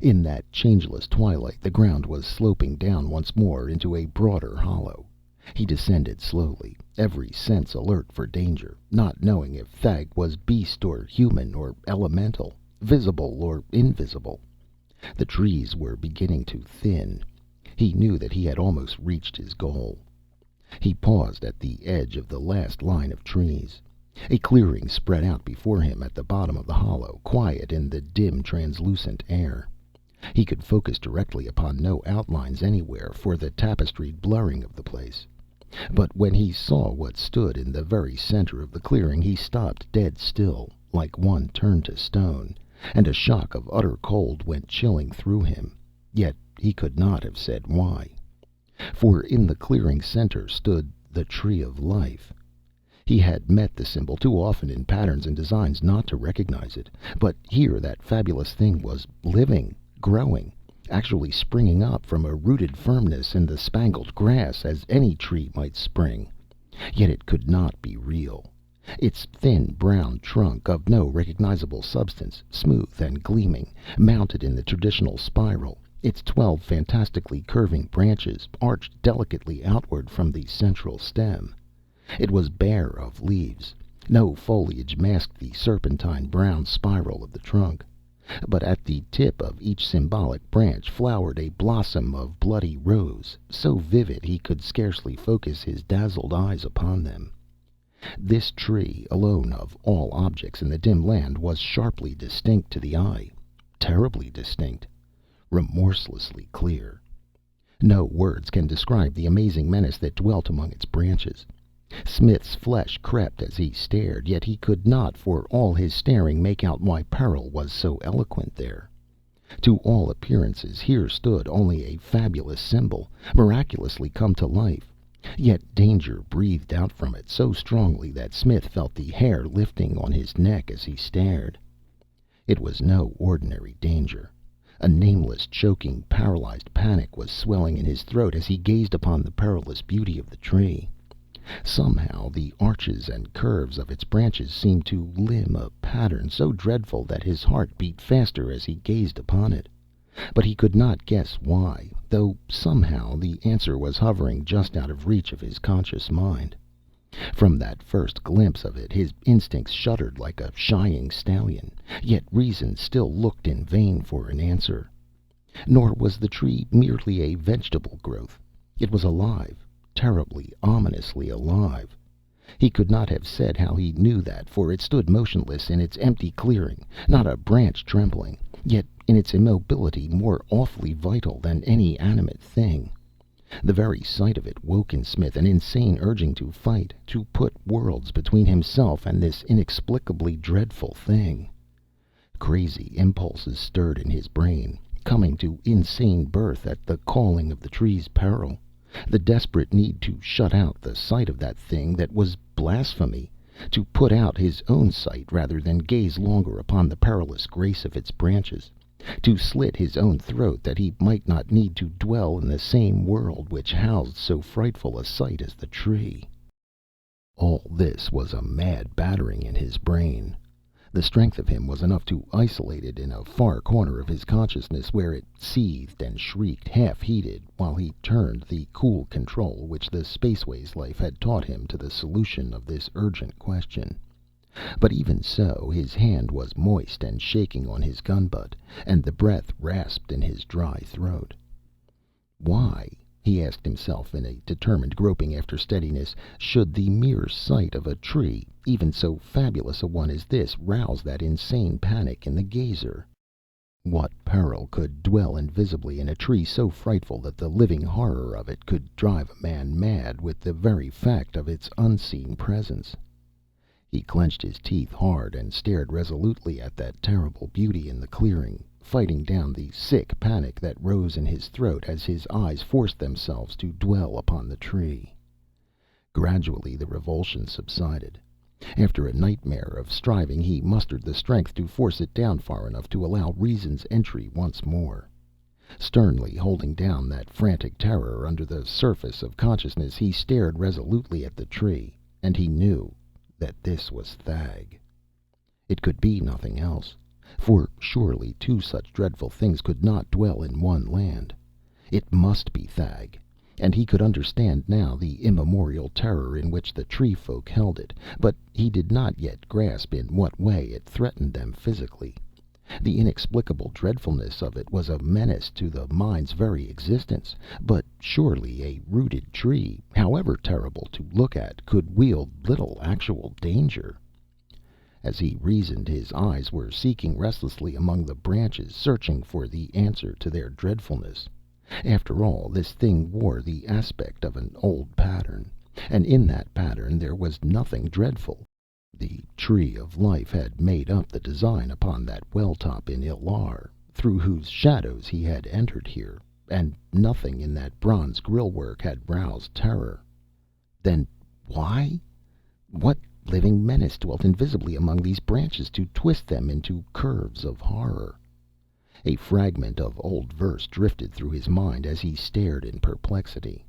In that changeless twilight the ground was sloping down once more into a broader hollow. He descended slowly, every sense alert for danger, not knowing if Thag was beast or human or elemental, visible or invisible. The trees were beginning to thin. He knew that he had almost reached his goal. He paused at the edge of the last line of trees. A clearing spread out before him at the bottom of the hollow, quiet in the dim, translucent air. He could focus directly upon no outlines anywhere for the tapestried blurring of the place. But when he saw what stood in the very center of the clearing, he stopped dead still, like one turned to stone, and a shock of utter cold went chilling through him. Yet he could not have said why. For in the clearing's center stood the Tree of Life. He had met the symbol too often in patterns and designs not to recognize it. But here that fabulous thing was living, growing, actually springing up from a rooted firmness in the spangled grass as any tree might spring. Yet it could not be real. Its thin brown trunk, of no recognizable substance, smooth and gleaming, mounted in the traditional spiral, its 12 fantastically curving branches arched delicately outward from the central stem. It was bare of leaves. No foliage masked the serpentine brown spiral of the trunk. But at the tip of each symbolic branch flowered a blossom of bloody rose, so vivid he could scarcely focus his dazzled eyes upon them. This tree, alone of all objects in the dim land, was sharply distinct to the eye, terribly distinct, remorselessly clear. No words can describe the amazing menace that dwelt among its branches. Smith's flesh crept as he stared, yet he could not for all his staring make out why peril was so eloquent there. To all appearances here stood only a fabulous symbol, miraculously come to life. Yet danger breathed out from it so strongly that Smith felt the hair lifting on his neck as he stared. It was no ordinary danger. A nameless, choking, paralyzed panic was swelling in his throat as he gazed upon the perilous beauty of the tree. Somehow the arches and curves of its branches seemed to limn a pattern so dreadful that his heart beat faster as he gazed upon it. But he could not guess why, though somehow the answer was hovering just out of reach of his conscious mind. From that first glimpse of it his instincts shuddered like a shying stallion, yet reason still looked in vain for an answer. Nor was the tree merely a vegetable growth. It was alive. Terribly, ominously alive. He could not have said how he knew that, for it stood motionless in its empty clearing, not a branch trembling, yet in its immobility more awfully vital than any animate thing. The very sight of it woke in Smith an insane urging to fight, to put worlds between himself and this inexplicably dreadful thing. Crazy impulses stirred in his brain, coming to insane birth at the calling of the tree's peril. The desperate need to shut out the sight of that thing that was blasphemy, to put out his own sight rather than gaze longer upon the perilous grace of its branches, to slit his own throat that he might not need to dwell in the same world which housed so frightful a sight as the tree. All this was a mad battering in his brain. The strength of him was enough to isolate it in a far corner of his consciousness, where it seethed and shrieked, half-heeded, while he turned the cool control which the spaceways life had taught him to the solution of this urgent question. But even so, his hand was moist and shaking on his gun butt, and the breath rasped in his dry throat. Why, he asked himself in a determined groping after steadiness, should the mere sight of a tree, even so fabulous a one as this, rouse that insane panic in the gazer? What peril could dwell invisibly in a tree so frightful that the living horror of it could drive a man mad with the very fact of its unseen presence? He clenched his teeth hard and stared resolutely at that terrible beauty in the clearing, fighting down the sick panic that rose in his throat as his eyes forced themselves to dwell upon the tree. Gradually the revulsion subsided. After a nightmare of striving, he mustered the strength to force it down far enough to allow reason's entry once more. Sternly holding down that frantic terror under the surface of consciousness, he stared resolutely at the tree, and he knew that this was Thag. It could be nothing else, for surely two such dreadful things could not dwell in one land. It must be Thag, and he could understand now the immemorial terror in which the tree folk held it, but he did not yet grasp in what way it threatened them physically. The inexplicable dreadfulness of it was a menace to the mind's very existence, but surely a rooted tree, however terrible to look at, could wield little actual danger. As he reasoned, his eyes were seeking restlessly among the branches, searching for the answer to their dreadfulness. After all, this thing wore the aspect of an old pattern, and in that pattern there was nothing dreadful. The Tree of Life had made up the design upon that well top in Illar, through whose shadows he had entered here, and nothing in that bronze grillwork had roused terror. Then why? What living menace dwelt invisibly among these branches to twist them into curves of horror? A fragment of old verse drifted through his mind as he stared in perplexity.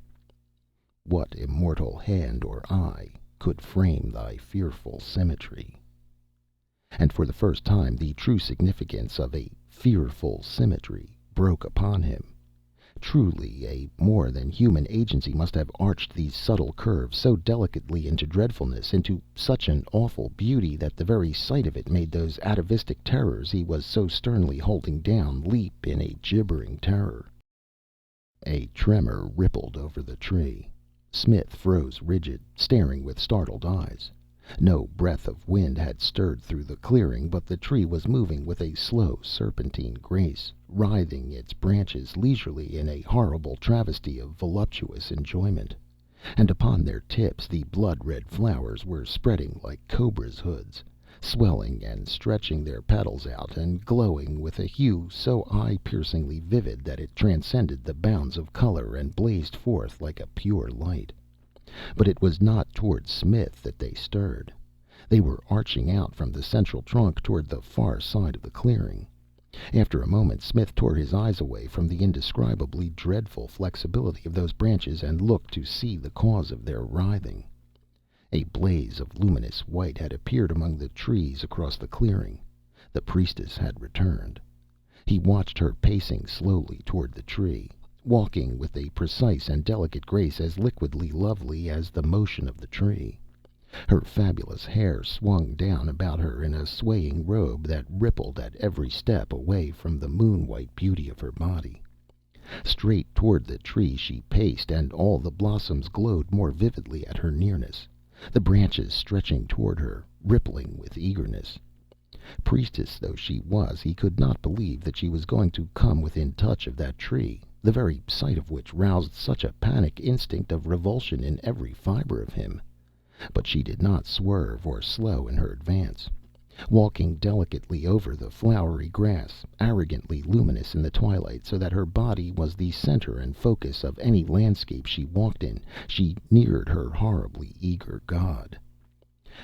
What immortal hand or eye could frame thy fearful symmetry? And for the first time the true significance of a fearful symmetry broke upon him. Truly a more than human agency must have arched these subtle curves so delicately into dreadfulness, into such an awful beauty, that the very sight of it made those atavistic terrors he was so sternly holding down leap in a gibbering terror. A tremor rippled over the tree. Smith froze rigid, staring with startled eyes. No breath of wind had stirred through the clearing, but the tree was moving with a slow serpentine grace, writhing its branches leisurely in a horrible travesty of voluptuous enjoyment. And upon their tips the blood-red flowers were spreading like cobras' hoods, swelling and stretching their petals out, and glowing with a hue so eye-piercingly vivid that it transcended the bounds of color and blazed forth like a pure light. But it was not toward Smith that they stirred. They were arching out from the central trunk toward the far side of the clearing. After a moment Smith tore his eyes away from the indescribably dreadful flexibility of those branches and looked to see the cause of their writhing. A blaze of luminous white had appeared among the trees across the clearing. The priestess had returned. He watched her pacing slowly toward the tree, walking with a precise and delicate grace as liquidly lovely as the motion of the tree. Her fabulous hair swung down about her in a swaying robe that rippled at every step away from the moon-white beauty of her body. Straight toward the tree she paced, and all the blossoms glowed more vividly at her nearness, the branches stretching toward her, rippling with eagerness. Priestess though she was, he could not believe that she was going to come within touch of that tree, the very sight of which roused such a panic instinct of revulsion in every fiber of him. But she did not swerve or slow in her advance. Walking delicately over the flowery grass, arrogantly luminous in the twilight, so that her body was the center and focus of any landscape she walked in, she neared her horribly eager god.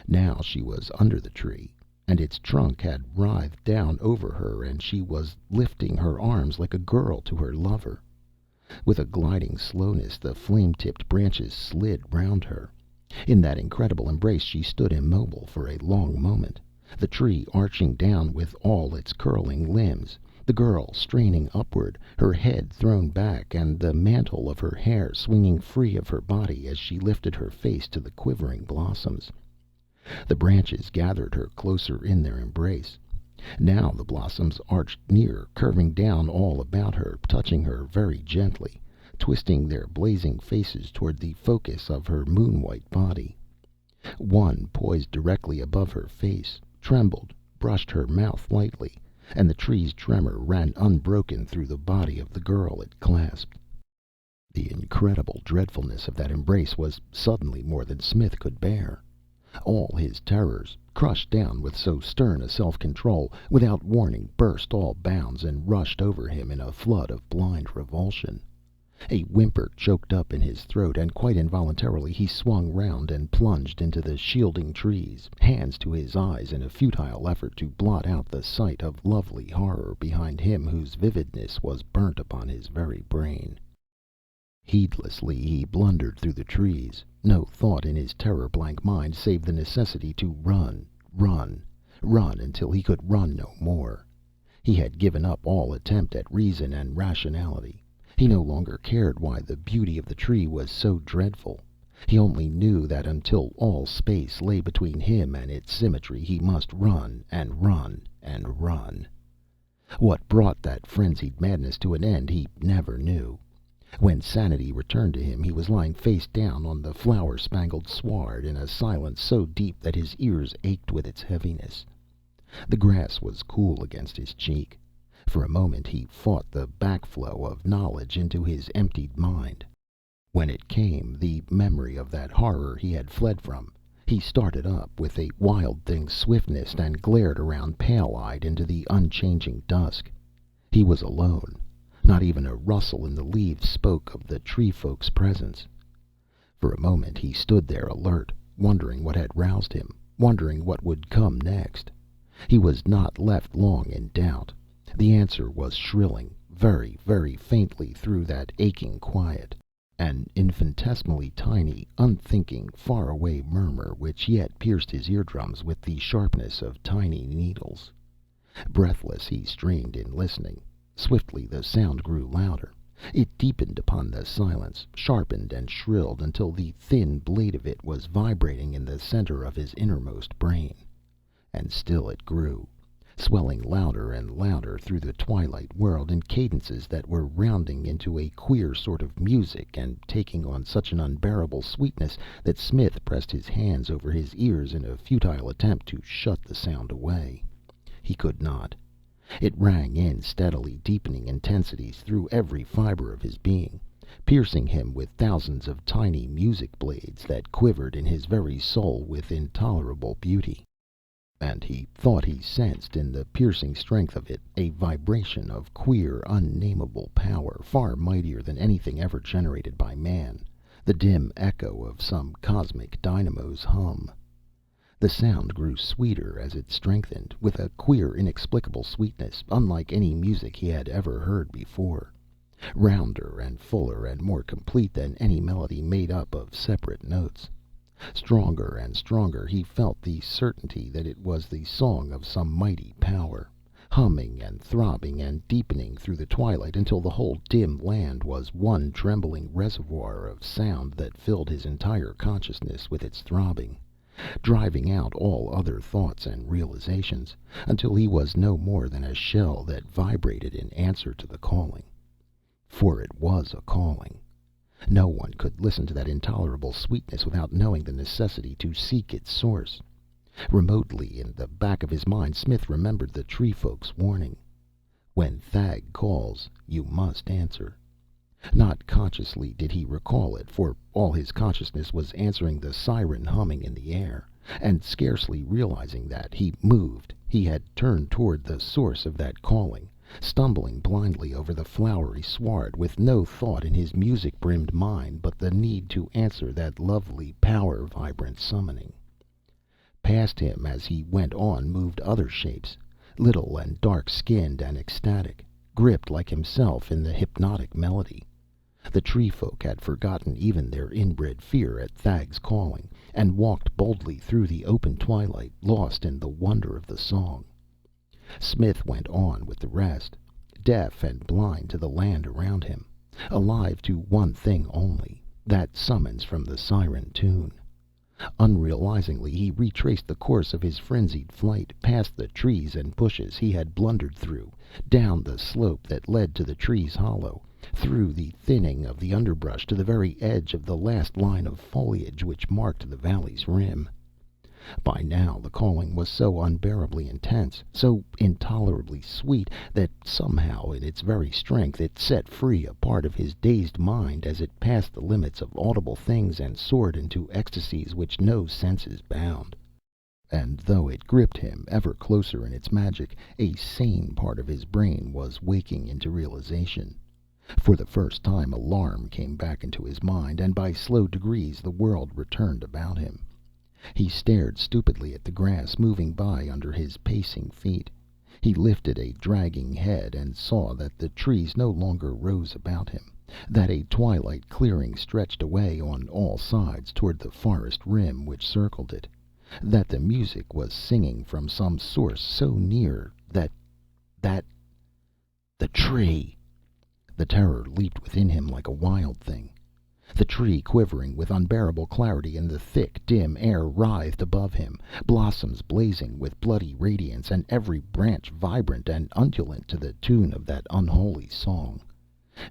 Now she was under the tree, and its trunk had writhed down over her, and she was lifting her arms like a girl to her lover. With a gliding slowness the flame-tipped branches slid round her. In that incredible embrace she stood immobile for a long moment, the tree arching down with all its curling limbs, the girl straining upward, her head thrown back, and the mantle of her hair swinging free of her body as she lifted her face to the quivering blossoms. The branches gathered her closer in their embrace. Now the blossoms arched near, curving down all about her, touching her very gently, twisting their blazing faces toward the focus of her moon-white body. One poised directly above her face, trembled, brushed her mouth lightly, and the tree's tremor ran unbroken through the body of the girl it clasped. The incredible dreadfulness of that embrace was suddenly more than Smith could bear. All his terrors, crushed down with so stern a self-control, without warning burst all bounds and rushed over him in a flood of blind revulsion. A whimper choked up in his throat, and quite involuntarily he swung round and plunged into the shielding trees, hands to his eyes in a futile effort to blot out the sight of lovely horror behind him whose vividness was burnt upon his very brain. Heedlessly he blundered through the trees, no thought in his terror-blank mind save the necessity to run, run, run until he could run no more. He had given up all attempt at reason and rationality. He no longer cared why the beauty of the tree was so dreadful. He only knew that until all space lay between him and its symmetry he must run and run and run. What brought that frenzied madness to an end he never knew. When sanity returned to him he was lying face down on the flower-spangled sward in a silence so deep that his ears ached with its heaviness. The grass was cool against his cheek. For a moment he fought the backflow of knowledge into his emptied mind. When it came, the memory of that horror he had fled from, he started up with a wild thing's swiftness and glared around pale-eyed into the unchanging dusk. He was alone. Not even a rustle in the leaves spoke of the tree folk's presence. For a moment he stood there alert, wondering what had roused him, wondering what would come next. He was not left long in doubt. The answer was shrilling, very, very faintly through that aching quiet. An infinitesimally tiny, unthinking, far-away murmur which yet pierced his eardrums with the sharpness of tiny needles. Breathless he strained in listening. Swiftly the sound grew louder. It deepened upon the silence, sharpened and shrilled until the thin blade of it was vibrating in the center of his innermost brain. And still it grew, swelling louder and louder through the twilight world in cadences that were rounding into a queer sort of music and taking on such an unbearable sweetness that Smith pressed his hands over his ears in a futile attempt to shut the sound away. He could not. It rang in steadily deepening intensities through every fiber of his being, piercing him with thousands of tiny music blades that quivered in his very soul with intolerable beauty. And he thought he sensed in the piercing strength of it a vibration of queer, unnameable power far mightier than anything ever generated by man, the dim echo of some cosmic dynamo's hum. The sound grew sweeter as it strengthened, with a queer, inexplicable sweetness, unlike any music he had ever heard before, rounder and fuller and more complete than any melody made up of separate notes. Stronger and stronger he felt the certainty that it was the song of some mighty power, humming and throbbing and deepening through the twilight until the whole dim land was one trembling reservoir of sound that filled his entire consciousness with its throbbing, driving out all other thoughts and realizations, until he was no more than a shell that vibrated in answer to the calling. For it was a calling. No one could listen to that intolerable sweetness without knowing the necessity to seek its source. Remotely in the back of his mind Smith remembered the tree folk's warning. When Thag calls, you must answer. Not consciously did he recall it, for all his consciousness was answering the siren humming in the air, and scarcely realizing that, he moved, he had turned toward the source of that calling, stumbling blindly over the flowery sward, with no thought in his music-brimmed mind but the need to answer that lovely, power-vibrant summoning. Past him as he went on moved other shapes, little and dark-skinned and ecstatic, gripped like himself in the hypnotic melody. The tree folk had forgotten even their inbred fear at Thag's calling, and walked boldly through the open twilight, lost in the wonder of the song. Smith went on with the rest, deaf and blind to the land around him, alive to one thing only, that summons from the siren tune. Unrealizingly he retraced the course of his frenzied flight, past the trees and bushes he had blundered through, down the slope that led to the tree's hollow, through the thinning of the underbrush to the very edge of the last line of foliage which marked the valley's rim. By now the calling was so unbearably intense, so intolerably sweet, that somehow in its very strength it set free a part of his dazed mind as it passed the limits of audible things and soared into ecstasies which no senses bound. And though it gripped him ever closer in its magic, a sane part of his brain was waking into realization. For the first time alarm came back into his mind, and by slow degrees the world returned about him. He stared stupidly at the grass moving by under his pacing feet. He lifted a dragging head and saw that the trees no longer rose about him, that a twilight clearing stretched away on all sides toward the forest rim which circled it, that the music was singing from some source so near that the tree! The terror leaped within him like a wild thing. The tree, quivering with unbearable clarity in the thick, dim air, writhed above him, blossoms blazing with bloody radiance, and every branch vibrant and undulant to the tune of that unholy song.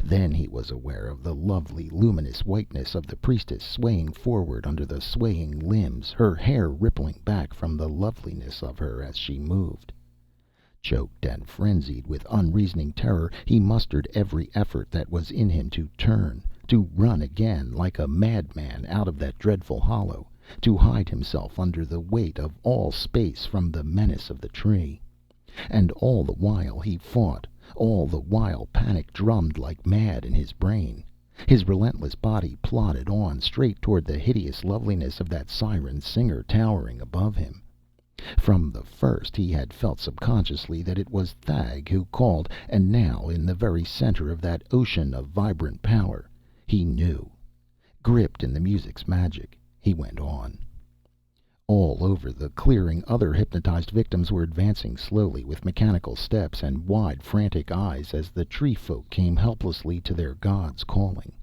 Then he was aware of the lovely, luminous whiteness of the priestess swaying forward under the swaying limbs, her hair rippling back from the loveliness of her as she moved. Choked and frenzied with unreasoning terror, he mustered every effort that was in him to turn, to run again like a madman out of that dreadful hollow, to hide himself under the weight of all space from the menace of the tree. And all the while he fought, all the while panic drummed like mad in his brain. His relentless body plodded on straight toward the hideous loveliness of that siren singer towering above him. From the first he had felt subconsciously that it was Thag who called, and now, in the very center of that ocean of vibrant power, he knew. Gripped in the music's magic, he went on. All over the clearing other hypnotized victims were advancing slowly with mechanical steps and wide, frantic eyes as the tree folk came helplessly to their god's calling.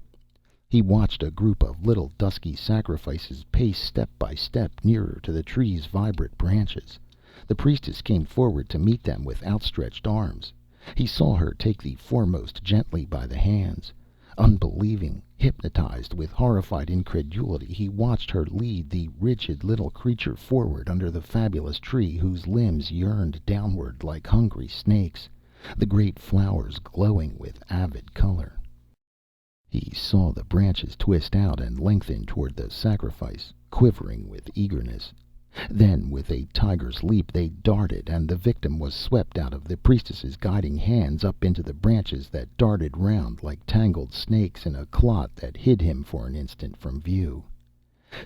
He watched a group of little dusky sacrifices pace step by step nearer to the tree's vibrant branches. The priestess came forward to meet them with outstretched arms. He saw her take the foremost gently by the hands. Unbelieving, hypnotized with horrified incredulity, he watched her lead the rigid little creature forward under the fabulous tree whose limbs yearned downward like hungry snakes, the great flowers glowing with avid color. He saw the branches twist out and lengthen toward the sacrifice, quivering with eagerness. Then, with a tiger's leap, they darted, and the victim was swept out of the priestess's guiding hands up into the branches that darted round like tangled snakes in a clot that hid him for an instant from view.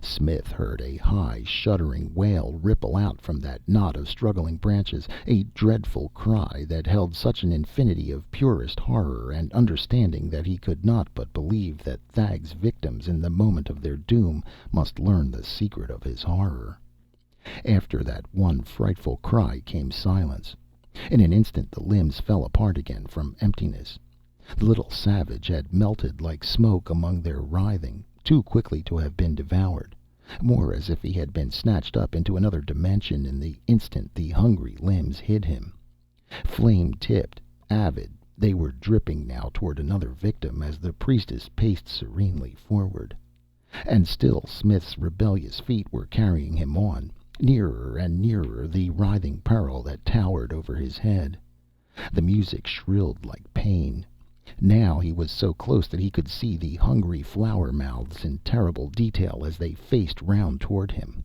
Smith heard a high, shuddering wail ripple out from that knot of struggling branches, a dreadful cry that held such an infinity of purest horror and understanding that he could not but believe that Thag's victims in the moment of their doom must learn the secret of his horror. After that one frightful cry came silence. In an instant the limbs fell apart again from emptiness. The little savage had melted like smoke among their writhing, too quickly to have been devoured, more as if he had been snatched up into another dimension in the instant the hungry limbs hid him. Flame-tipped, avid, they were dripping now toward another victim as the priestess paced serenely forward. And still Smith's rebellious feet were carrying him on, nearer and nearer the writhing peril that towered over his head. The music shrilled like pain. Now he was so close that he could see the hungry flower mouths in terrible detail as they faced round toward him.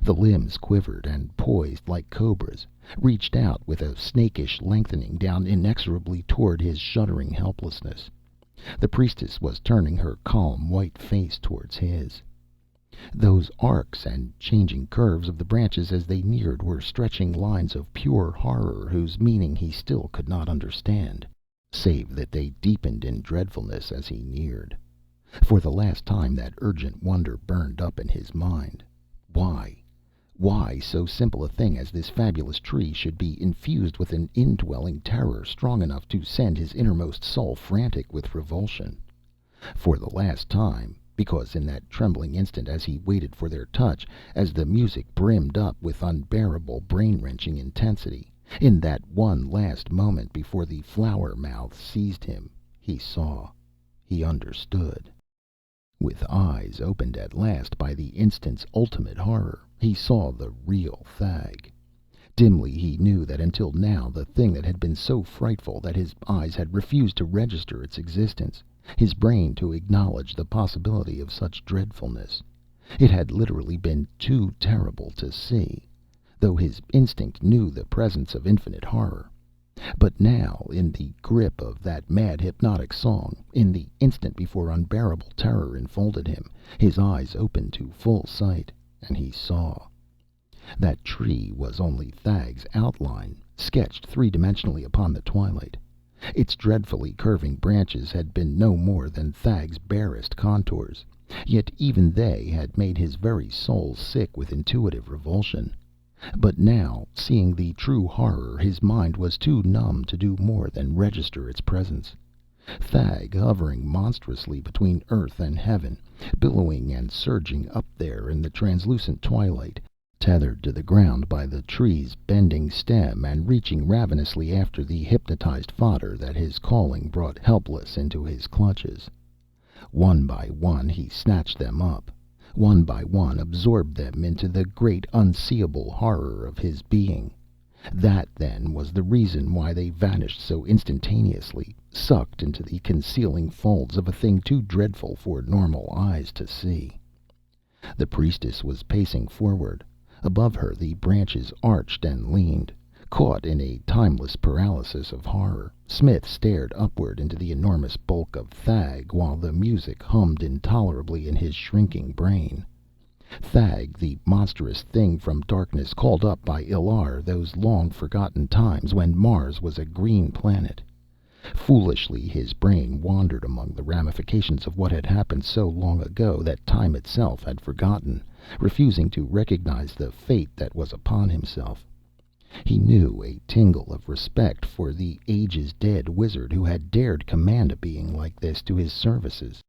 The limbs quivered and, poised like cobras, reached out with a snakish lengthening down inexorably toward his shuddering helplessness. The priestess was turning her calm white face towards his. Those arcs and changing curves of the branches as they neared were stretching lines of pure horror whose meaning he still could not understand, save that they deepened in dreadfulness as he neared. For the last time that urgent wonder burned up in his mind. Why so simple a thing as this fabulous tree should be infused with an indwelling terror strong enough to send his innermost soul frantic with revulsion. For the last time, because in that trembling instant as he waited for their touch, as the music brimmed up with unbearable, brain-wrenching intensity, in that one last moment before the flower mouths seized him, he saw, he understood. With eyes opened at last by the instant's ultimate horror, he saw the real Thag. Dimly he knew that until now the thing that had been so frightful that his eyes had refused to register its existence, his brain to acknowledge the possibility of such dreadfulness. It had literally been too terrible to see, though his instinct knew the presence of infinite horror. But now, in the grip of that mad hypnotic song, in the instant before unbearable terror enfolded him, his eyes opened to full sight, and he saw. That tree was only Thag's outline, sketched three-dimensionally upon the twilight. Its dreadfully curving branches had been no more than Thag's barest contours, yet even they had made his very soul sick with intuitive revulsion. But now, seeing the true horror, his mind was too numb to do more than register its presence. Thag, hovering monstrously between earth and heaven, billowing and surging up there in the translucent twilight, tethered to the ground by the tree's bending stem and reaching ravenously after the hypnotized fodder that his calling brought helpless into his clutches. One by one he snatched them up, one by one absorbed them into the great unseeable horror of his being. That, then, was the reason why they vanished so instantaneously, sucked into the concealing folds of a thing too dreadful for normal eyes to see. The priestess was pacing forward. Above her the branches arched and leaned. Caught in a timeless paralysis of horror, Smith stared upward into the enormous bulk of Thag while the music hummed intolerably in his shrinking brain. Thag, the monstrous thing from darkness called up by Illar, those long-forgotten times when Mars was a green planet. Foolishly his brain wandered among the ramifications of what had happened so long ago that time itself had forgotten, refusing to recognize the fate that was upon himself. He knew a tingle of respect for the ages-dead wizard who had dared command a being like this to his services.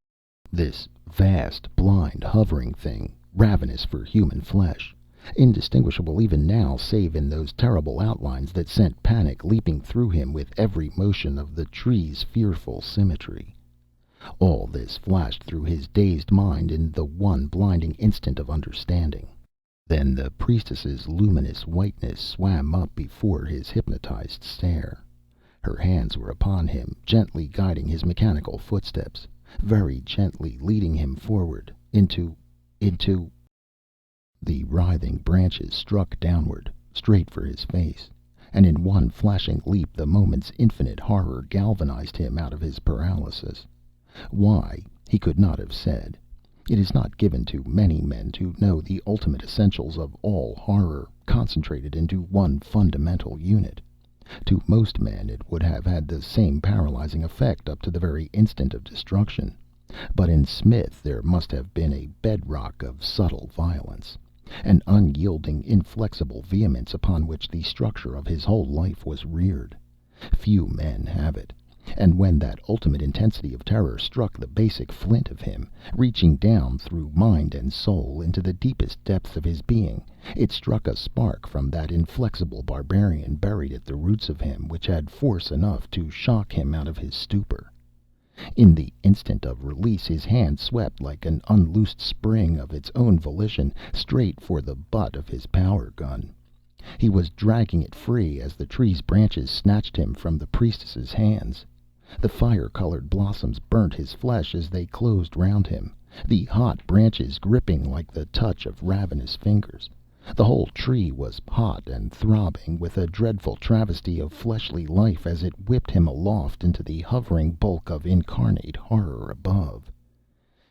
This vast, blind, hovering thing, ravenous for human flesh, indistinguishable even now save in those terrible outlines that sent panic leaping through him with every motion of the tree's fearful symmetry. All this flashed through his dazed mind in the one blinding instant of understanding. Then the priestess's luminous whiteness swam up before his hypnotized stare. Her hands were upon him, gently guiding his mechanical footsteps, very gently leading him forward, into... The writhing branches struck downward, straight for his face, and in one flashing leap the moment's infinite horror galvanized him out of his paralysis. Why, he could not have said. It is not given to many men to know the ultimate essentials of all horror, concentrated into one fundamental unit. To most men it would have had the same paralyzing effect up to the very instant of destruction. But in Smith there must have been a bedrock of subtle violence, an unyielding, inflexible vehemence upon which the structure of his whole life was reared. Few men have it. And when that ultimate intensity of terror struck the basic flint of him, reaching down through mind and soul into the deepest depths of his being, it struck a spark from that inflexible barbarian buried at the roots of him which had force enough to shock him out of his stupor. In the instant of release his hand swept like an unloosed spring of its own volition straight for the butt of his power gun. He was dragging it free as the tree's branches snatched him from the priestess's hands. The fire-colored blossoms burnt his flesh as they closed round him, the hot branches gripping like the touch of ravenous fingers. The whole tree was hot and throbbing with a dreadful travesty of fleshly life as it whipped him aloft into the hovering bulk of incarnate horror above.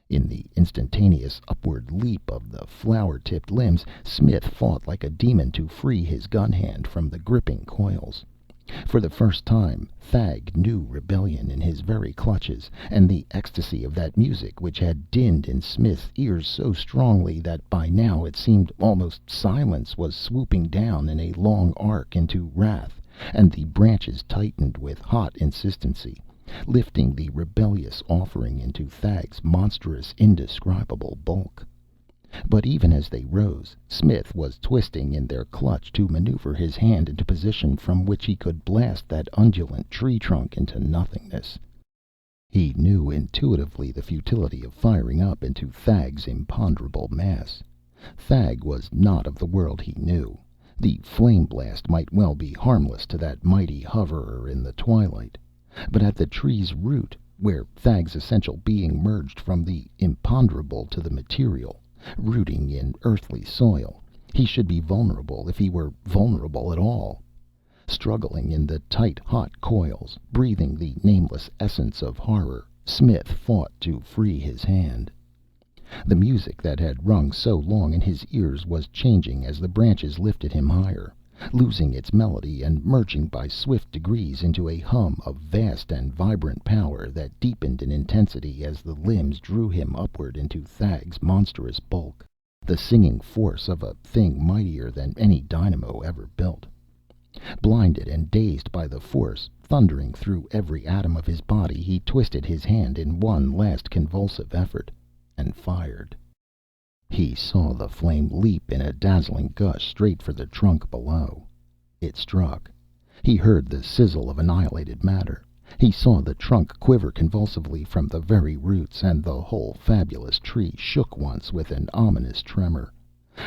In the instantaneous upward leap of the flower-tipped limbs, Smith fought like a demon to free his gun hand from the gripping coils. For the first time, Thag knew rebellion in his very clutches, and the ecstasy of that music which had dinned in Smith's ears so strongly that by now it seemed almost silence was swooping down in a long arc into wrath, and the branches tightened with hot insistency, lifting the rebellious offering into Thag's monstrous, indescribable bulk. But even as they rose, Smith was twisting in their clutch to maneuver his hand into position from which he could blast that undulant tree trunk into nothingness. He knew intuitively the futility of firing up into Thag's imponderable mass. Thag was not of the world he knew. The flame blast might well be harmless to that mighty hoverer in the twilight. But at the tree's root, where Thag's essential being merged from the imponderable to the material, rooting in earthly soil, he should be vulnerable, if he were vulnerable at all. Struggling in the tight, hot coils, breathing the nameless essence of horror, Smith fought to free his hand. The music that had rung so long in his ears was changing as the branches lifted him higher, losing its melody and merging by swift degrees into a hum of vast and vibrant power that deepened in intensity as the limbs drew him upward into Thag's monstrous bulk, the singing force of a thing mightier than any dynamo ever built. Blinded and dazed by the force thundering through every atom of his body, he twisted his hand in one last convulsive effort and fired. He saw the flame leap in a dazzling gush straight for the trunk below. It struck. He heard the sizzle of annihilated matter. He saw the trunk quiver convulsively from the very roots, and the whole fabulous tree shook once with an ominous tremor.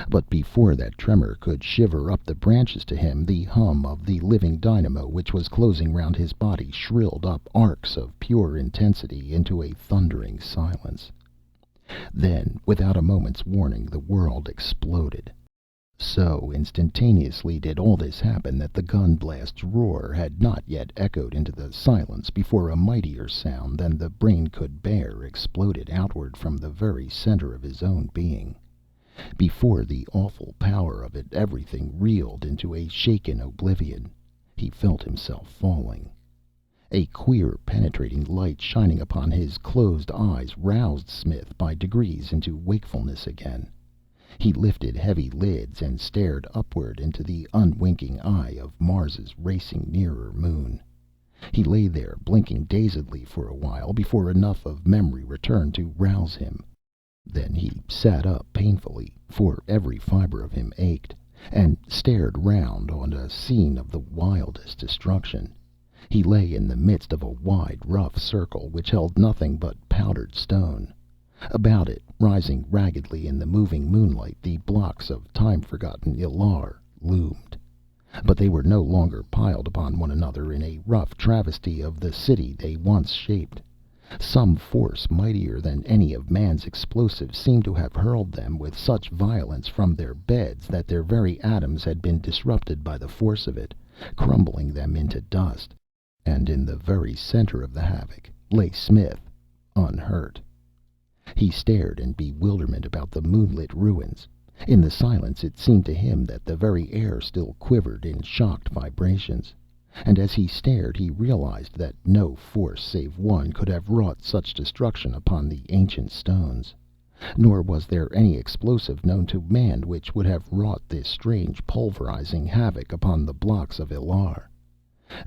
But before that tremor could shiver up the branches to him, the hum of the living dynamo which was closing round his body shrilled up arcs of pure intensity into a thundering silence. Then, without a moment's warning, the world exploded. So instantaneously did all this happen that the gun blast's roar had not yet echoed into the silence before a mightier sound than the brain could bear exploded outward from the very center of his own being. Before the awful power of it, everything reeled into a shaken oblivion. He felt himself falling. A queer, penetrating light shining upon his closed eyes roused Smith by degrees into wakefulness again. He lifted heavy lids and stared upward into the unwinking eye of Mars's racing nearer moon. He lay there, blinking dazedly for a while before enough of memory returned to rouse him. Then he sat up painfully, for every fiber of him ached, and stared round on a scene of the wildest destruction. He lay in the midst of a wide, rough circle which held nothing but powdered stone. About it, rising raggedly in the moving moonlight, the blocks of time-forgotten Ilar loomed. But they were no longer piled upon one another in a rough travesty of the city they once shaped. Some force mightier than any of man's explosives seemed to have hurled them with such violence from their beds that their very atoms had been disrupted by the force of it, crumbling them into dust. And in the very center of the havoc lay Smith, unhurt. He stared in bewilderment about the moonlit ruins. In the silence it seemed to him that the very air still quivered in shocked vibrations. And as he stared, he realized that no force save one could have wrought such destruction upon the ancient stones. Nor was there any explosive known to man which would have wrought this strange pulverizing havoc upon the blocks of Ilar.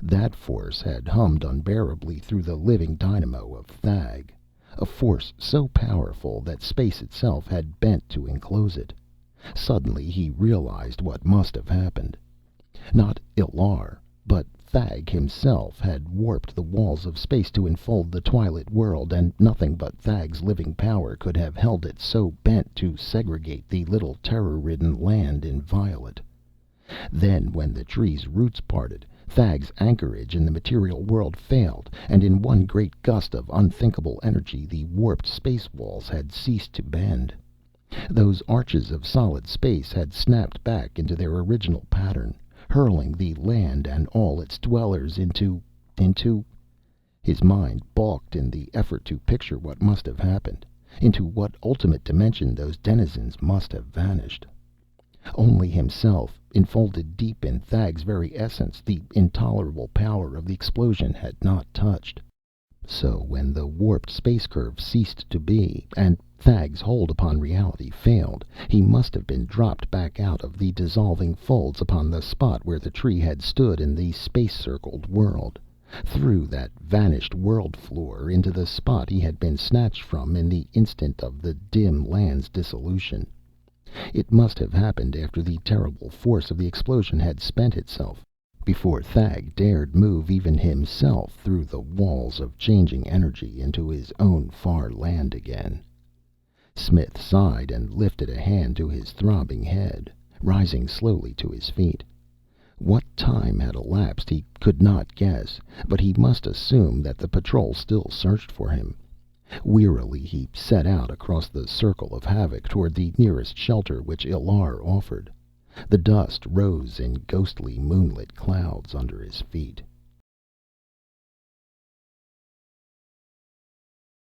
That force had hummed unbearably through the living dynamo of Thag, a force so powerful that space itself had bent to enclose it. Suddenly he realized what must have happened. Not Ilar, but Thag himself had warped the walls of space to enfold the twilit world, and nothing but Thag's living power could have held it so bent to segregate the little terror-ridden land inviolate. Then, when the tree's roots parted, Thag's anchorage in the material world failed, and in one great gust of unthinkable energy the warped space walls had ceased to bend. Those arches of solid space had snapped back into their original pattern, hurling the land and all its dwellers into... His mind balked in the effort to picture what must have happened, into what ultimate dimension those denizens must have vanished. Only himself, enfolded deep in Thag's very essence, the intolerable power of the explosion had not touched. So when the warped space curve ceased to be, and Thag's hold upon reality failed, he must have been dropped back out of the dissolving folds upon the spot where the tree had stood in the space-circled world, through that vanished world floor into the spot he had been snatched from in the instant of the dim land's dissolution. It must have happened after the terrible force of the explosion had spent itself, before Thag dared move even himself through the walls of changing energy into his own far land again. Smith sighed and lifted a hand to his throbbing head, rising slowly to his feet. What time had elapsed he could not guess, but he must assume that the patrol still searched for him. Wearily he set out across the circle of havoc toward the nearest shelter which Illar offered. The dust rose in ghostly moonlit clouds under his feet.